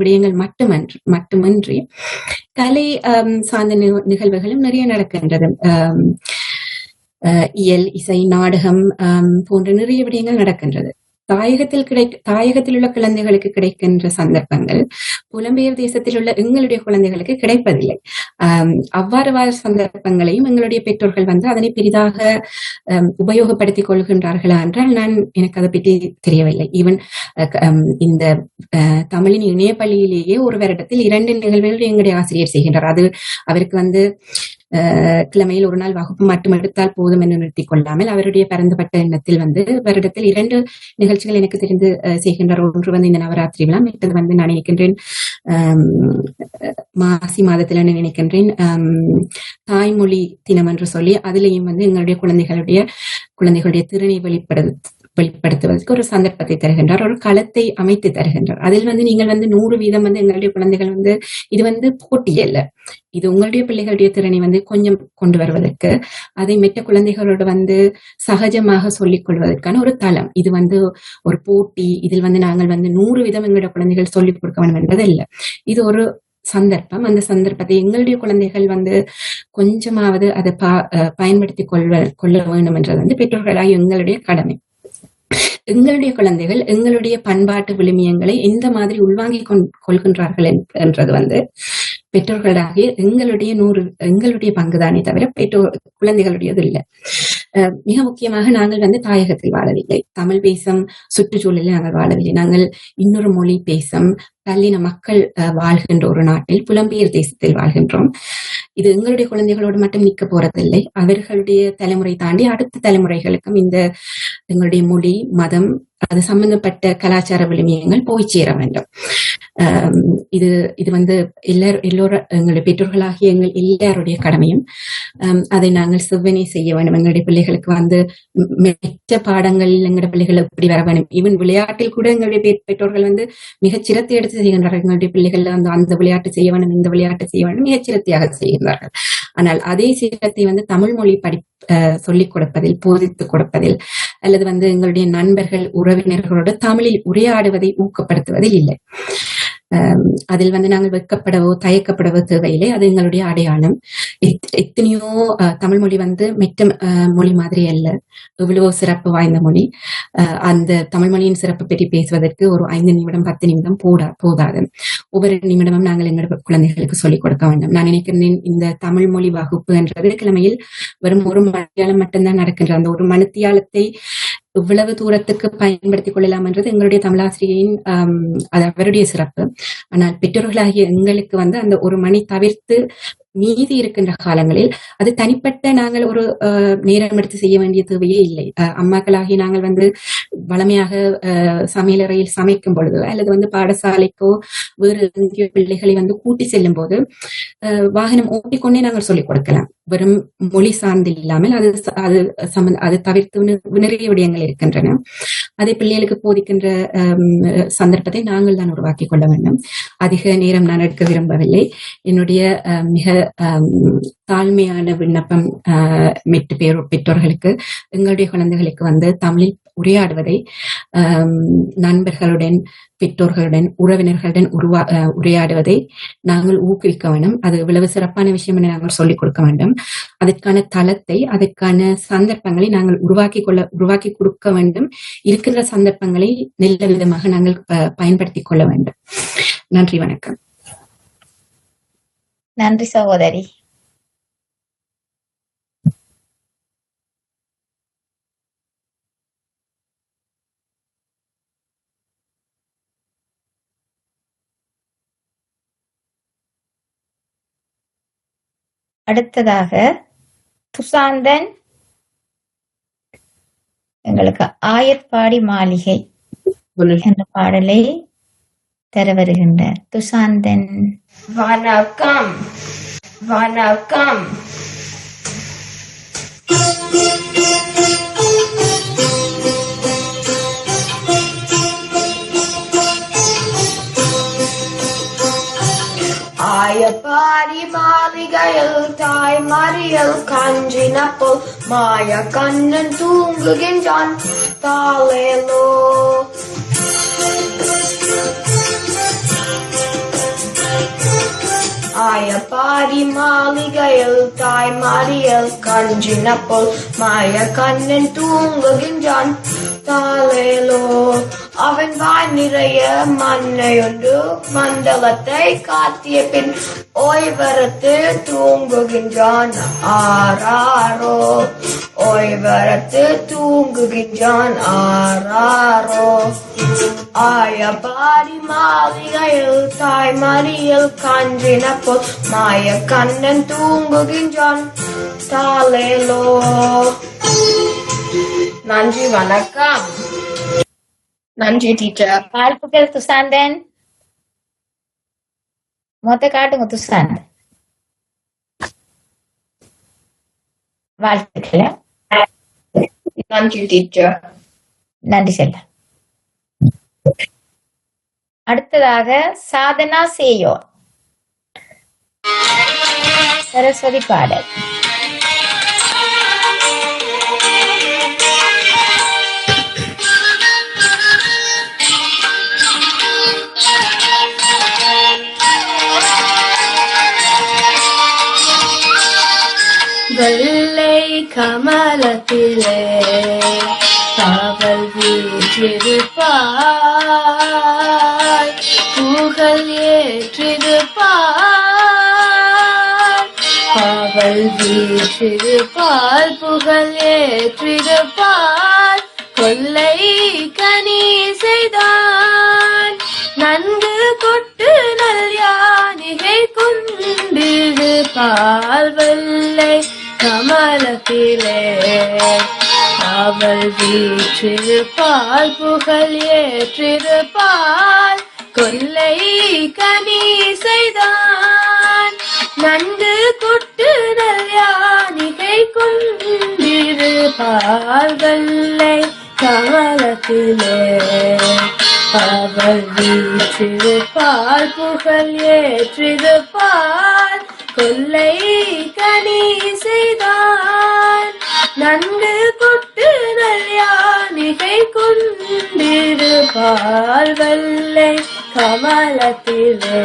விடயங்கள் மட்டுமின்றி கலை சார்ந்த நிகழ்வுகளும் நிறைய நடக்கின்றது. இயல், இசை, நாடகம் போன்ற நிறைய விடயங்கள் நடக்கின்றது. தாயகத்தில் உள்ள குழந்தைகளுக்கு கிடைக்கின்ற சந்தர்ப்பங்கள் புலம்பெயர் தேசத்தில் உள்ள எங்களுடைய குழந்தைகளுக்கு கிடைப்பதில்லை. அவ்வாறு சந்தர்ப்பங்களையும் எங்களுடைய பெற்றோர்கள் அதனை பெரிதாக உபயோகப்படுத்திக் கொள்கின்றார்களா என்றால் எனக்கு அதை பற்றி தெரியவில்லை. ஈவன் இந்த தமிழின் இணைய பள்ளியிலேயே ஒரு வருடத்தில் 2 நிகழ்வுகள் எங்களுடைய ஆசிரியர் செய்கின்றார். அது அவருக்கு கிழமையில் ஒரு நாள் வகுப்பு மட்டும் எடுத்தால் போதும் என்று நிறுத்திக் கொள்ளாமல் அவருடைய பரந்துபட்ட எண்ணத்தில் வருடத்தில் 2 நிகழ்ச்சிகள் எனக்கு தெரிந்து செய்கின்றார். ஒன்று இந்த நவராத்திரி விழா, மற்றது நான் நினைக்கின்றேன் மாசி மாதத்தில் நினைக்கின்றேன் தாய்மொழி தினம் என்று சொல்லி அதிலேயும் எங்களுடைய குழந்தைகளுடைய திறனை வெளிப்படுத்துவதற்கு ஒரு சந்தர்ப்பத்தை தருகின்றார், ஒரு களத்தை அமைத்து தருகின்றார். அதில் நீங்கள் 100% எங்களுடைய குழந்தைகள் இது போட்டி அல்ல, இது உங்களுடைய பிள்ளைகளுடைய திறனை கொஞ்சம் கொண்டு வருவதற்கு, அதை மற்ற குழந்தைகளோடு சகஜமாக சொல்லிக் கொள்வதற்கான ஒரு தளம். இது ஒரு போட்டி, இதில் நாங்கள் 100% எங்களுடைய குழந்தைகள் சொல்லிக் கொடுக்க வேண்டும் என்பது இல்லை. இது ஒரு சந்தர்ப்பம். அந்த சந்தர்ப்பத்தை எங்களுடைய குழந்தைகள் வந்து கொஞ்சமாவது அதை பயன்படுத்திக் கொள்ள வேண்டும் என்றது பெற்றோர்களாக எங்களுடைய கடமை. எங்களுடைய குழந்தைகள் எங்களுடைய பண்பாட்டு விழுமியங்களை எந்த மாதிரி உள்வாங்கிக் கொள்கின்றார்கள் என்றது பெற்றோர்களாகிய எங்களுடைய பங்குதானே தவிர குழந்தைகளுடையது இல்லை. மிக முக்கியமாக நாங்கள் தாயகத்தில் வாழவில்லை, தமிழ் பேசும் சுற்றுச்சூழலில் நாங்கள் வாழவில்லை. நாங்கள் இன்னொரு மொழி பேசும் பல்லின மக்கள் வாழ்கின்ற ஒரு நாட்டில், புலம்பெயர் தேசத்தில் வாழ்கின்றோம். இது எங்களுடைய குழந்தைகளோடு மட்டும் நிற்க போறதில்லை, அவர்களுடைய தலைமுறை தாண்டி அடுத்த தலைமுறைகளுக்கும் இந்த எங்களுடைய மொழி, மதம், அது சம்பந்தப்பட்ட கலாச்சார விழுமியங்கள் போய் சேர வேண்டும். இது எல்லோரும் எங்களுடைய பெற்றோர்களாகிய எங்கள் எல்லாருடைய கடமையும். அதை நாங்கள் செவ்வனே செய்ய வேண்டும். எங்களுடைய பிள்ளைகளுக்கு மெச்ச பாடங்களில் எங்களுடைய பிள்ளைகள் எப்படி வர வேண்டும். ஈவன் விளையாட்டில் கூட எங்களுடைய பெற்றோர்கள் மிகச் சிரத்தை எடுத்து செய்கின்றார்கள். எங்களுடைய பிள்ளைகள் அந்த விளையாட்டு செய்ய வேண்டும், இந்த விளையாட்டு செய்ய வேண்டும், மிகச் சிரத்தையாக செய்கின்றார்கள். ஆனால் அதே சிரத்தை தமிழ் மொழி சொல்லிக் கொடுப்பதில், போதித்துக் கொடுப்பதில், அல்லது எங்களுடைய நண்பர்கள், உறவினர்களோடு தமிழில் உரையாடுவதை ஊக்கப்படுத்துவதில் இல்லை. அதில் நாங்கள் வெட்கப்படவோ தயக்கப்படவோ தேவையில்லை. அது எங்களுடைய அடையாளம். எத்தனையோ தமிழ் மொழி மற்ற மொழி மாதிரி அல்ல, எவ்வளவோ சிறப்பு வாய்ந்த மொழி. அந்த தமிழ் மொழியின் சிறப்பு பற்றி பேசுவதற்கு ஒரு 5 நிமிடம் 10 நிமிடம் போதாது. ஒவ்வொரு நிமிடமும் நாங்கள் எங்களுடைய குழந்தைகளுக்கு சொல்லிக் கொடுக்க வேண்டும். நான் நினைக்கிறேன் இந்த தமிழ் மொழி வகுப்பு என்றது கிழமையில் வெறும் 1 மணித்தியாலம் மட்டும்தான் நடக்கின்ற. அந்த 1 மணித்தியாலத்தை இவ்வளவு தூரத்துக்கு பயன்படுத்திக் கொள்ளலாம் என்றது எங்களுடைய தமிழாசிரியரின் அது அவருடைய சிறப்பு. ஆனால் பெற்றோர்களாகிய எங்களுக்கு அந்த 1 மணி தவிர்த்து மீதி இருக்கின்ற காலங்களில் அது தனிப்பட்ட நாங்கள் ஒரு நேரம் எடுத்து செய்ய வேண்டிய தேவையே இல்லை. அம்மாக்களாகி நாங்கள் வளமையாக சமையலறையில் சமைக்கும் பொழுது, அல்லது பாடசாலைக்கோ வேறு எங்கேயோ பிள்ளைகளை கூட்டி செல்லும் போது வாகனம் ஓட்டிக்கொண்டே நாங்கள் சொல்லிக் கொடுக்கலாம். வெறும் மொழி சார்ந்து இல்லாமல் அது தவிர்த்து நிறைய விடயங்கள் இருக்கின்றன. அதை பிள்ளைகளுக்கு போதிக்கின்ற சந்தர்ப்பத்தை நாங்கள் தான் உருவாக்கி கொள்ள வேண்டும். அதிக நேரம் நான் எடுக்க விரும்பவில்லை. என்னுடைய மிக தாழ்மையான விண்ணப்பம் பெற்றோர்களுக்கு, எங்களுடைய குழந்தைகளுக்கு தமிழில் உரையாடுவதை நண்பர்களுடன், பெற்றோர்களுடன், உறவினர்களுடன் உரையாடுவதை நாங்கள் ஊக்குவிக்க வேண்டும். அது இவ்வளவு சிறப்பான விஷயம் என நாங்கள் சொல்லிக் கொடுக்க வேண்டும். அதற்கான தளத்தை, அதற்கான சந்தர்ப்பங்களை நாங்கள் உருவாக்கி கொடுக்க வேண்டும். இருக்கின்ற சந்தர்ப்பங்களை நல்ல விதமாக நாங்கள் பயன்படுத்திக் கொள்ள வேண்டும். நன்றி, வணக்கம். நன்றி சகோதரி. அடுத்ததாக துசாந்தன் எங்களுக்கு ஆயர்பாடி மாளிகை என்ற பாடலை தர வருகின்றார். துசாந்தன். வணக்கம் வணக்கம். ஆயப்பாடி மாளிகையில் தாய் மறியல் கஞ்சினப்போல் மாய கண்ணன் தூங்குகின்றான் தாளேலோ. ஆயப்பாடி மாளிகையில் தாய் மறியல் கஞ்சினப்போல் மாய கண்ணன் தூங்குகின்றான் தாளேலோ. அவன் வாய் நிறைய மண்ணையொன்று மண்டலத்தை காத்திய பின் ஓய்வரத்து தூங்குகின்றான் ஆராரோ. ஓய்வரத்து தூங்குகின்றான் ஆராரோ. ஆயப்பாடி மாளிகையில் தாய் மறியல் கஞ்சினப்போல் மாய கண்ணன் தூங்குகின்றான் தாளேலோ. நன்றி, வணக்கம். நன்றி டீச்சர். வாழ்த்துக்கள் துசாந்தன். மொத்த காட்டுங்க துசாந்தன். வாழ்த்துக்கள். நன்றி டீச்சர். நன்றி செல்ல. அடுத்ததாக சாதனா சேயோன் சரஸ்வதி பாடல். கமலத்திலே காவல் வீற்றிருப்பாய் புகழ் ஏற்றிருப்பாய் காவல் வீற்றிருப்பாய் புகழ் ஏற்றிருப்பாய் கொல்லை கனி செய்தான் நன்கு கொட்டு நல் யானிகை கொண்டிருப்பால் வெள்ளை கமலத்திலே காவல் வீற்றிருப்பால் புகழ் ஏற்றிருப்பால் கொல்லை கனி செய்தான் நன்கு கொட்டு நல் யானிகை கொண்டிருப்பால் வெள்ளை கமலத்திலே காவல் வீற்றிருப்பால் புகழ் ஏற்றிருப்பால் கொல்லை கனி செய்தான் நன்கு கொட்டு நல் யானிகை கொண்டிருப்பால் வெள்ளை கமலத்திலே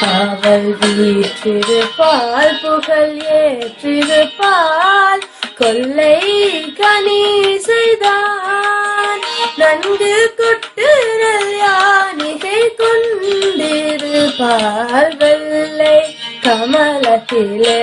காவல் வீற்றிருப்பால் புகழ் ஏற்றிருப்பால் கொல்லை கனி செய்தான் நன்கு கொட்டு நல் யானிகை கொண்டிருப்பால் வெள்ளை கமலத்திலே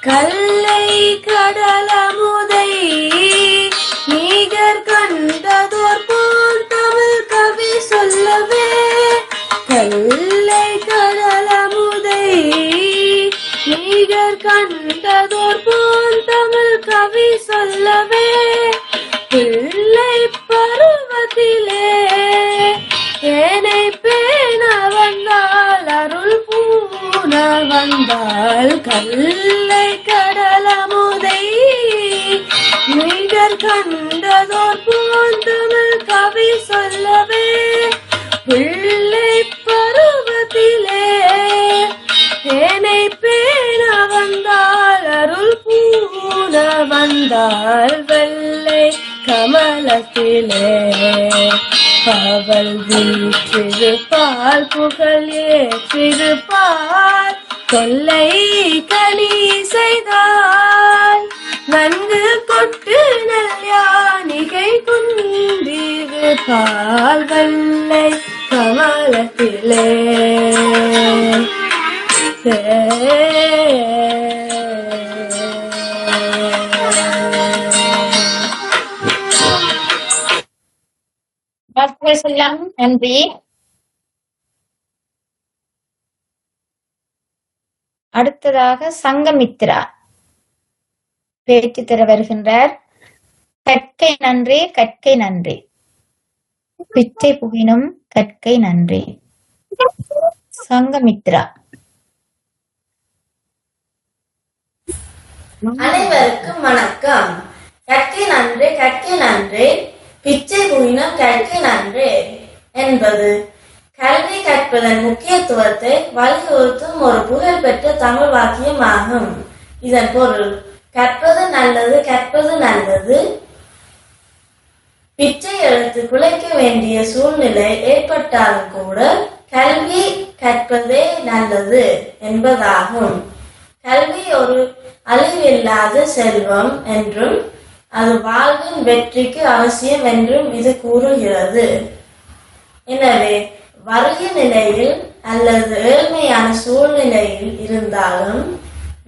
கல்லை கடலமுதை நீகர் கண்டதோர் போல் தமிழ் கவி சொல்லவே கல்லை கடலமுதை நீகர் கண்டதோர் போல் தமிழ் கவி சொல்லவே பிள்ளை பருவத்திலே ஏனை பேண வந்தால் அருள் பூண வந்தால் கல்லை கடலமுதை நீகர் கண்டதோர் போல் தமிழ் கவி சொல்லவே பிள்ளை பருவத்திலே ஏனை பேண வந்தால் அருள் பூண வந்தால் வெள்ளை கமலத்திலே காவல் வீற்றிருப்பால் புகழ் ஏற்றிருப்பால் கொல்லை கனி செய்தால் நன்கு கொட்டு நல் யானிகை கொண்டிருப்பால் வெள்ளை கமலத்திலே செல்லம் நன்றி. அடுத்ததாக சங்கமித்ரா பேச்சு தர வருகின்றார். கற்கை நன்றி கற்கை நன்றி பிச்சை புகினும் கற்கை நன்றி. சங்கமித்ரா. அனைவருக்கும் வணக்கம். கற்கை நன்றி கற்கை நன்றி பிச்சை புகினும் கற்கை நன்றி என்பது கல்வி கற்பதன் முக்கியத்துவத்தை வலியுறுத்தும் ஒரு புகழ்பெற்ற தமிழ் வாக்கியமாகும். இதன் பொருள் கற்பது நல்லது கற்பது நல்லது. பிச்சை எடுத்து குலைக்க வேண்டிய சூழ்நிலை ஏற்பட்டாலும் கூட கல்வி கற்பதே நல்லது என்பதாகும். கல்வி ஒரு அழிவில்லாத செல்வம் என்றும் அது வாழ்வின் வெற்றிக்கு அவசியம் என்றும் இது கூறுகிறது. எனவே வறிய நிலையில் அல்லது ஏழ்மையான சூழ்நிலையில் இருந்தாலும்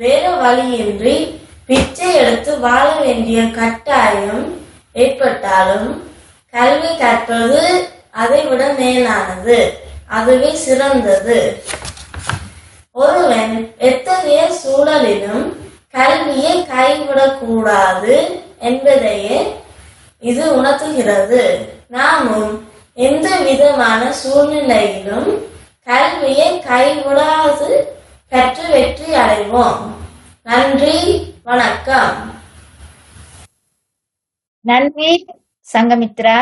வேறு வழியின்றி பிச்சை எடுத்து வாழ வேண்டிய கட்டாயம் ஏற்பட்டாலும் கல்வி கற்பது அதைவிட மேலானது, அதுவே சிறந்தது. ஒருவன் எத்தகைய சூழலிலும் கல்வியை கைவிடக்கூடாது என்பதையே இது உணர்த்துகிறது. நாமும் எந்த விதமான சூழ்நிலையிலும் கல்வியை கைவிடாது கற்று வெற்றி அடைவோம். நன்றி, வணக்கம். நன்றி சங்கமித்ரா.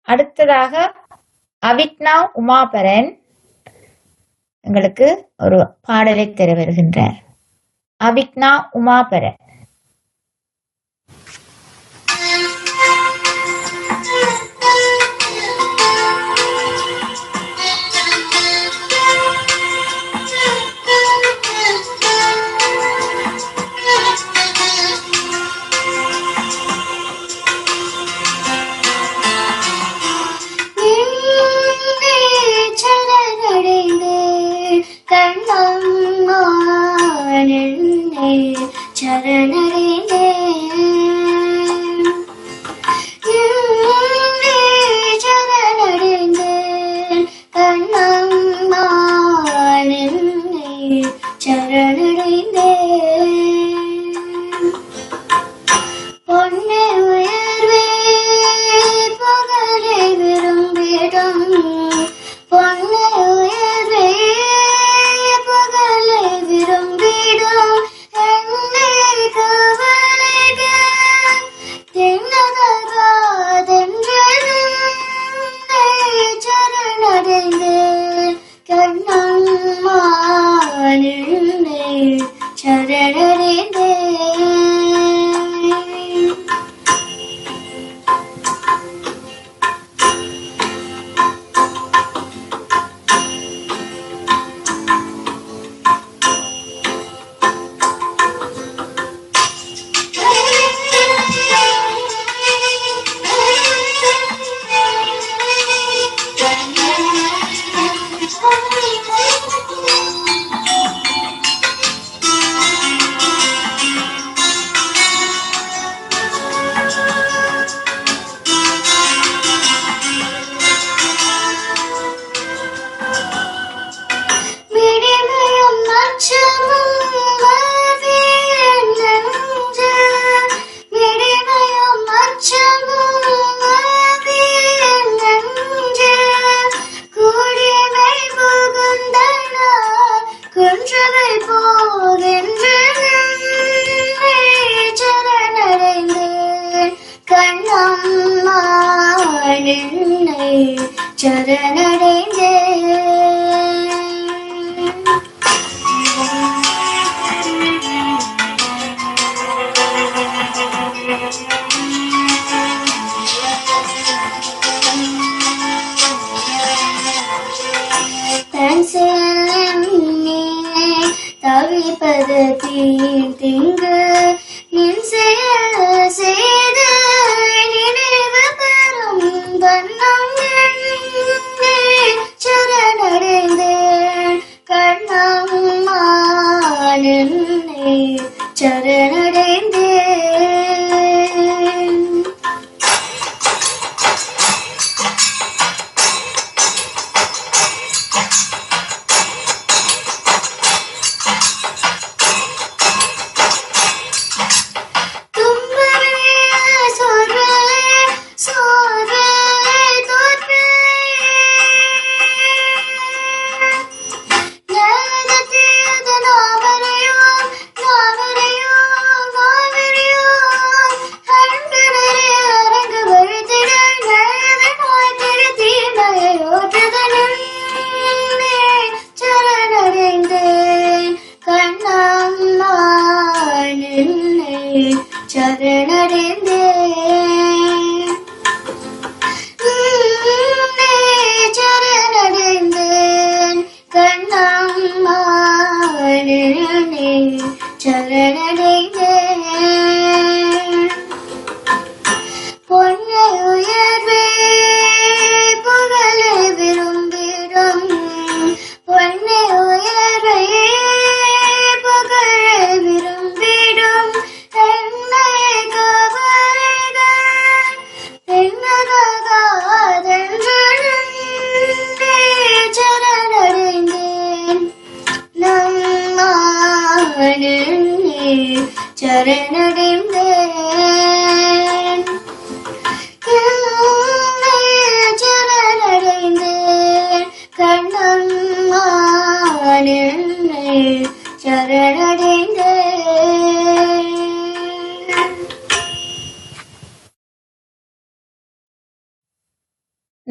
அடுத்ததாக அவிக்னா உமாபரன் எங்களுக்கு ஒரு பாடலை தர வருகின்றார். அவிக்னா உமாபரன். சரணடைந்தேன்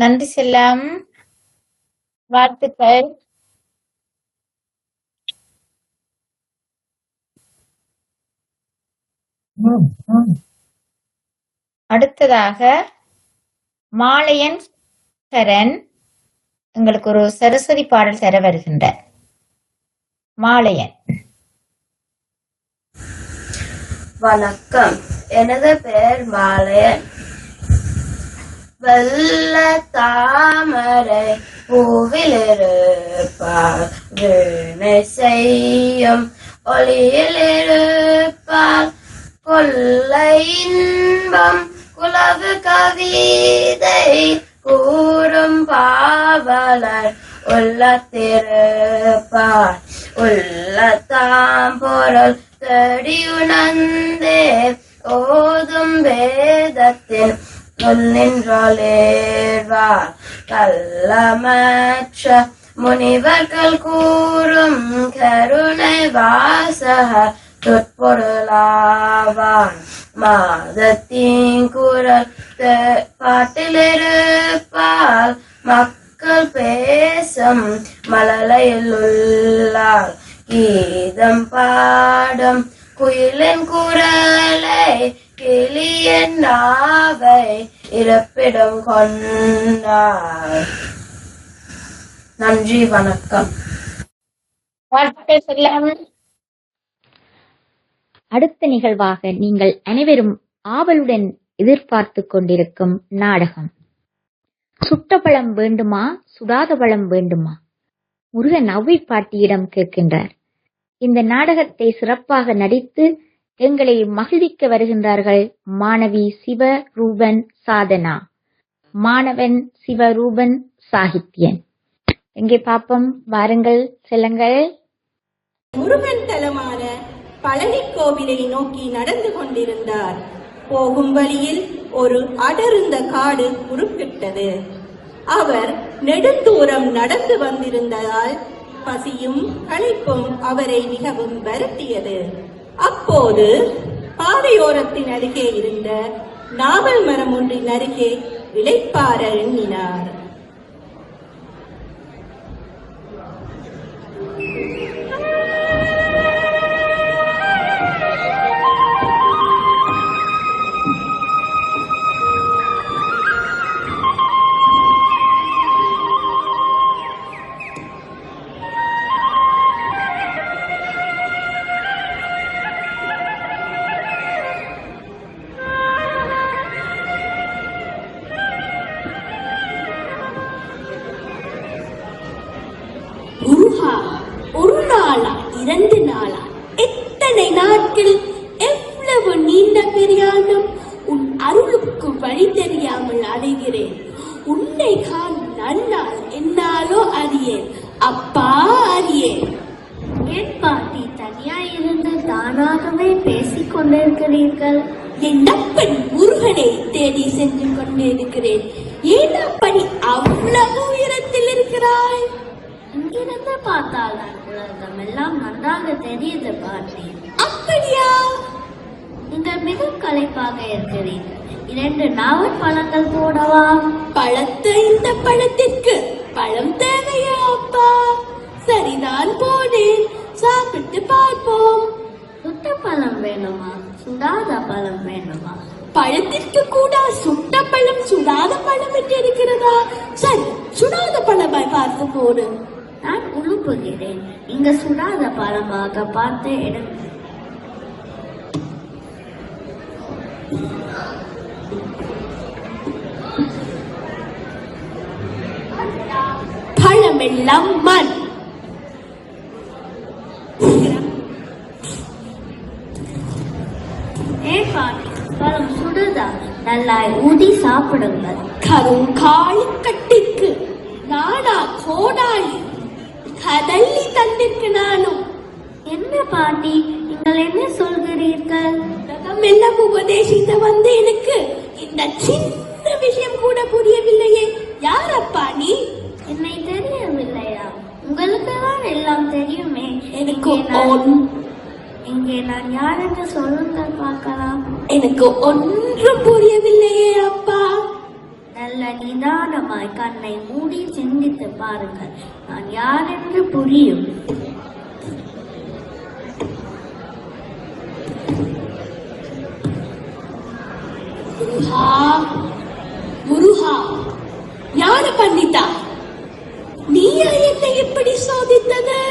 நன்றி செல்லம். வாழ்த்துக்கள். அடுத்ததாக மாலையன் கரண் எங்களுக்கு ஒரு சரஸ்வதி பாடல் தர வருகின்றார். மாலையன். வணக்கம், எனது பெயர் மாலையன். வெள்ள தாமரை பூவிலிருப்பாள், வீணை செய்யும் ஒளியிலிருப்பாள், கொள்ளை இன்பம் குலவு கவிதை கூறும் பாவலர் உள்ளத்திருப்பாள், உள்ளத்தாம் பொருள் தேடி உணர்ந்தே ஓதும் வேதத்தின் நின்றோலேர்வார், கள்ளமற்ற முனிவர்கள் கூறும் கருணை வாசக துட்பொருளாவார், மாதத்தின் குரல் பாட்டிலிருப்பால், மக்கள் பேசும் மழலையில் உள்ளார், கீதம் பாடும் குயிலின் குரலை கிளியின் நாவை இருப்பிடம் கொண்டார். நன்றி, வணக்கம். வாழ்த்துக்கள் செல்லம். அடுத்த நிகழ்வாக நீங்கள் அனைவரும் ஆவலுடன் எதிர்பார்த்து கொண்டிருக்கும் நாடகம் சுட்ட பழம் வேண்டுமா சுடாத பழம் வேண்டுமா? முருகன் அவ்வை பாட்டியிடம் கேட்கின்றார். இந்த நாடகத்தை சிறப்பாக நடித்து எங்களை மகிழ்விக்க வருகின்றார்கள் மாணவி சிவரூபன் சாதனா, மாணவன் சிவரூபன் சாகித்யன். எங்கே பாப்போம், வாருங்கள் செல்லுங்கள். முருகன் தலமான பழனி கோவிலை நோக்கி நடந்து கொண்டிருந்தார். போகும் வழியில் ஒரு அடர்ந்த காடு குறுக்கிட்டது. அவர் நெடுந்தூரம் நடந்து வந்திருந்ததால் பசியும் களைப்பும் அவரை மிகவும் வருத்தியது. அப்போது பாதையோரத்தின் அருகே இருந்த நாவல் மரம் ஒன்றின் அருகே இளைப்பாற எண்ணினார். ஒரு நாளா 2 நாளா எத்தனை நாட்கள், எவ்வளவு நீண்ட பிரயாணம், உன் அருளுக்கு வழி தெரியாமல் அடைகிறேன். உன்னை காண நன்னால் என்னாலோ அறியேன், அப்பா அறியேன். என் பாட்டி தனியாயிருந்து தானாகவே பேசிக் கொண்டிருக்கிறீர்கள். என் அப்பன் முருகனை தேடி சென்று கொண்டிருக்கிறேன். ஏன் அப்படி அவ்வளவு உயரத்தில் இருக்கிறாய்? இங்கிருந்து பார்த்தால் உலகம் எல்லாம் நன்றாக தெரியுது பாட்டி. அப்படியா? நீங்கள் மிக களைப்பாக இருக்கிறீர்கள். 2 நாவல் பழங்கள் போடவா? பழத்தை இந்த பழத்திற்கு பழம் தேவையா அப்பா? சரிதான், போனேன், சாப்பிட்டு பார்ப்போம். சுட்ட பழம் வேணுமா சுடாத பழம் வேணுமா? பழத்திற்கு கூட சுட்ட பழம் சுடாத பழம் என்று இருக்கிறதா? சரி, சுடாத பழமாய் பார்த்து போடு. நான் உழுப்புகிறேன். இங்க சுடாத பழமாக பார்த்து எடுங்க. பழமெல்லாம் மண். பழம் சுடுதா? நல்லா ஊதி சாப்பிடுங்கள். கருங்காலி கட்டிக்கு நானா கோடாளி, கதல்லி தண்டிற்கு நானும். என்ன பாட்டி, நீங்கள் என்ன சொல்கிறீர்கள்? எல்லாம் உபதேசித்த வந்து எனக்கு இந்த சின்ன விஷயம் கூட புரியவில்லையே. யாரப்பா நீ? என்னை தெரியவில்லையா? உங்களுக்கு தான் எல்லாம் தெரியுமே. எனக்கு இங்கே நான் யார் என்று சொல்லுங்கள் பார்க்கலாம். எனக்கு ஒன்றும் புரியவில்லையே அப்பா. நல்ல நிதானமாய் கண்ணை மூடி சிந்தித்து பாருங்கள். நான் யார் என்று புரியும். முருகா, ஞான பண்டிதா, நீயா என்னை எப்படி சோதித்தது?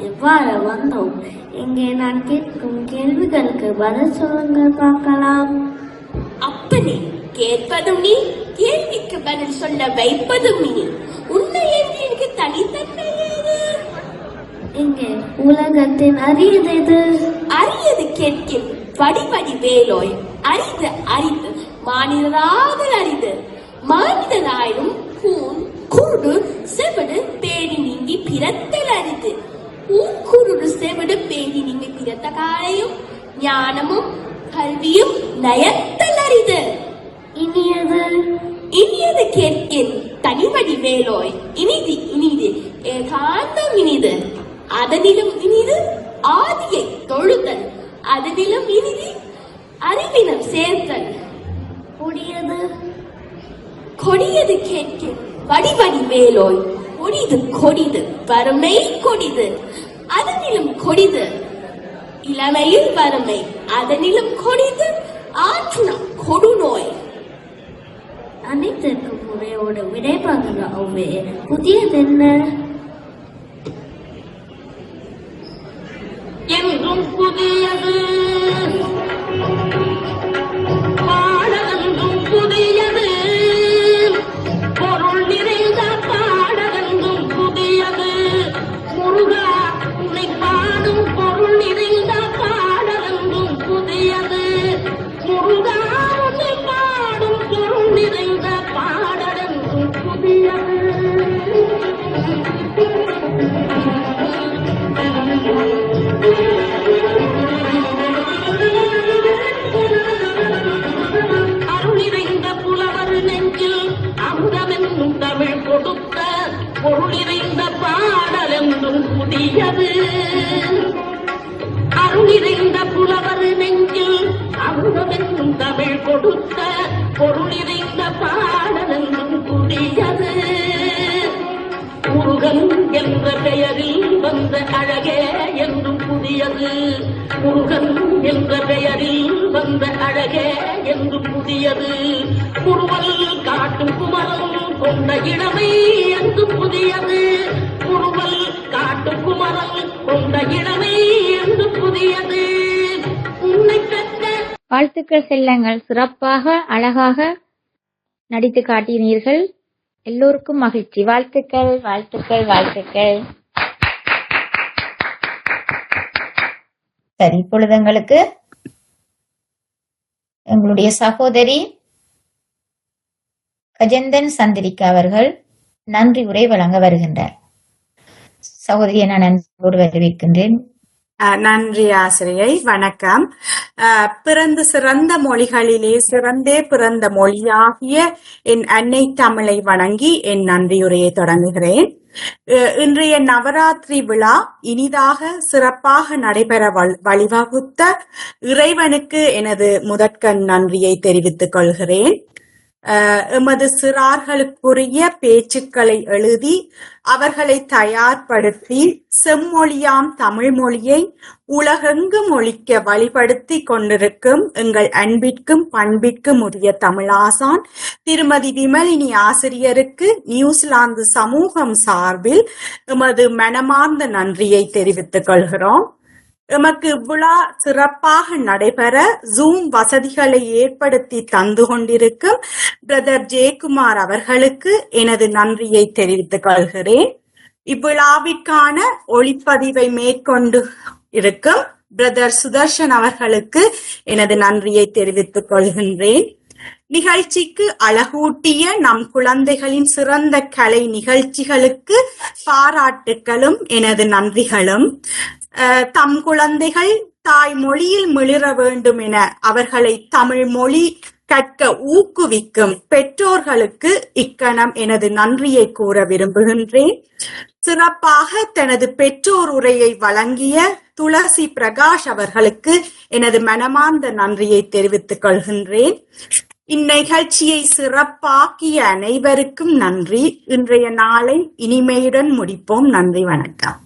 இவ்வாறு வந்தோம். இங்கே நான் கேட்கும் கேள்விகளுக்கு பதில் சொல்லுங்கள் பார்க்கலாம். அப்பனே, கேட்பதும் நீ, கேள்விக்கு பதில் சொல்ல வைப்பதும் நீ. உன்னை என்று எனக்கு தனித்தன்மை ஏது? இங்கே உலகத்தின் அரியது எது? அரியது கேட்கின் வடிவடி வேலோய். அரிது அரிது மாநிலராதல் அரிது. மாநிலராயும் கூன் குருடு செவடு பேடி நீங்கி பிறத்தல் அரிது. குருடு செவடு பேடி நீங்கி பிறத்த காலையும் ஞானமும் கல்வியும் நயத்தல் அரிது. இனியது கேட்கின் தனிவடி வேலோய். இனிது இனிது ஏகாந்தம் இனிது. அதனிலும் இனிது ஆதியை தொழுதல். அதனிலும் இனிது அறிவினம் சேர்த்தல். கொடியது கேட்கின் வடிவடி வேலோய். கொடிது கொடிது வறுமை கொடிது. அதனிலும் கொடிது இளமையில் வறுமை. அதனிலும் கொடிது ஆற்றுணம் கொடுநோய். அனைத்திற்கும் முறையோடு விடைபாங்க அவ்வே. புதியது என்ன? என்றும் புதியது பாடலென்றும் புதியது. பொருள் நிறைந்த பாடலென்றும் புதியது. முருகா உன்னை பாடும் பொருள் நிறைந்த பாடலென்றும் புதியது. தமிழ் கொடுத்த பொருளிறைந்த பாடலென்றும் புதியது அருளிறைந்த புலவர் நெஞ்சில் அமுதமென்றும் தமிழ் கொடுத்த பொருளிறைந்த பாடலென்றும் புதியது முருகன் என்ற பெயரில் வந்த அழகே என்றும் புதியது முருகன் என்ற பெயரில் வந்த அழகே என்றும் புதியது முருவல் காட்டும் குமரன் கொண்ட இளமை என்றும் புதியது முருவல் காட்டும் குமரன் கொண்ட இளமை என்றும் புதியது உன்னை பெற்ற வாழ்த்துக்கள் செல்லங்கள். சிறப்பாக அழகாக நடித்து காட்டினீர்கள். எல்லோருக்கும் மகிழ்ச்சி. வாழ்த்துக்கள், வாழ்த்துக்கள், வாழ்த்துக்கள். சரி, இப்பொழுது எங்களுடைய சகோதரி கஜந்தன் சந்திரிகா அவர்கள் நன்றி உரை வழங்க வருகின்றார். சகோதரியை நான் நன்றியோடு வரவேற்கின்றேன். நன்றி ஆசிரியை. வணக்கம். பிறந்து சிறந்த மொழிகளிலே சிறந்தே பிறந்த மொழியாகிய என் அன்னை தமிழை வணங்கி என் நன்றியுரையை தொடங்குகிறேன். இன்றைய நவராத்திரி விழா இனிதாக சிறப்பாக நடைபெற வழிவகுத்த இறைவனுக்கு எனது முதற்கண் நன்றியை தெரிவித்துக் கொள்கிறேன். எமது சிறார்களுக்குரிய பேச்சுக்களை எழுதி அவர்களை தயார்படுத்தி செம்மொழியாம் தமிழ் மொழியை உலகெங்கும் ஒழிக்க வழிபடுத்தி கொண்டிருக்கும் எங்கள் அன்பிற்கும் பண்பிற்கும் உரிய தமிழாசான் திருமதி விமலினி ஆசிரியருக்கு நியூசிலாந்து சமூகம் சார்பில் எமது மனமார்ந்த நன்றியை தெரிவித்துக் கொள்கிறோம். எமக்கு விழா சிறப்பாக நடைபெற ஜூம் வசதிகளை ஏற்படுத்தி தந்து கொண்டிருக்கும் பிரதர் ஜெயக்குமார் அவர்களுக்கு எனது நன்றியை தெரிவித்துக் கொள்கிறேன். இவ்விழாவிற்கான ஒளிப்பதிவை மேற்கொண்டு இருக்கும் பிரதர் சுதர்ஷன் அவர்களுக்கு எனது நன்றியை தெரிவித்துக் கொள்கின்றேன். நிகழ்ச்சிக்கு அழகூட்டிய நம் குழந்தைகளின் சிறந்த கலை நிகழ்ச்சிகளுக்கு பாராட்டுக்களும் எனது நன்றிகளும். தம் குழந்தைகள் தாய்மொழியில் மிளிர வேண்டும் என அவர்களை தமிழ் மொழி கற்க ஊக்குவிக்கும் பெற்றோர்களுக்கு இக்கணம் எனது நன்றியை கூற விரும்புகின்றேன். சிறப்பாக தனது பெற்றோர் உரையை வழங்கிய துளசி பிரகாஷ் அவர்களுக்கு எனது மனமார்ந்த நன்றியை தெரிவித்துக் கொள்கின்றேன். இந்நிகழ்ச்சியை சிறப்பாக்கிய அனைவருக்கும் நன்றி. இன்றைய நாளை இனிமையுடன் முடிப்போம். நன்றி, வணக்கம்.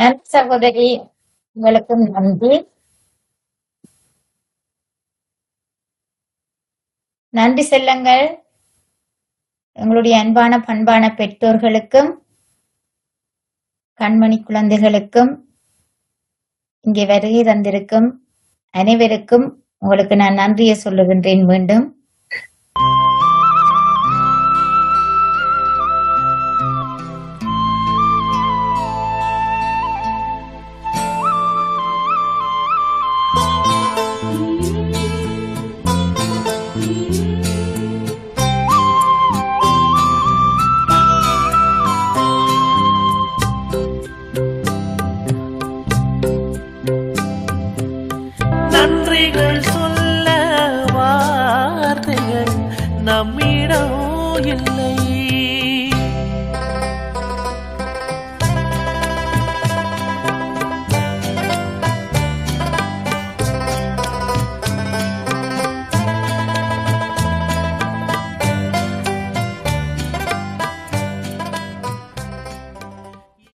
நன்றி சகோதரி, உங்களுக்கும் நன்றி. நன்றி செல்லங்கள். எங்களுடைய அன்பான பண்பான பெற்றோர்களுக்கும் கண்மணி குழந்தைகளுக்கும் இங்கே வருகை தந்திருக்கும் அனைவருக்கும் உங்களுக்கு நான் நன்றியை சொல்லுகின்றேன். மீண்டும் நன்றிகள் சொல்ல வார்த்தைகள் நம்மிடம்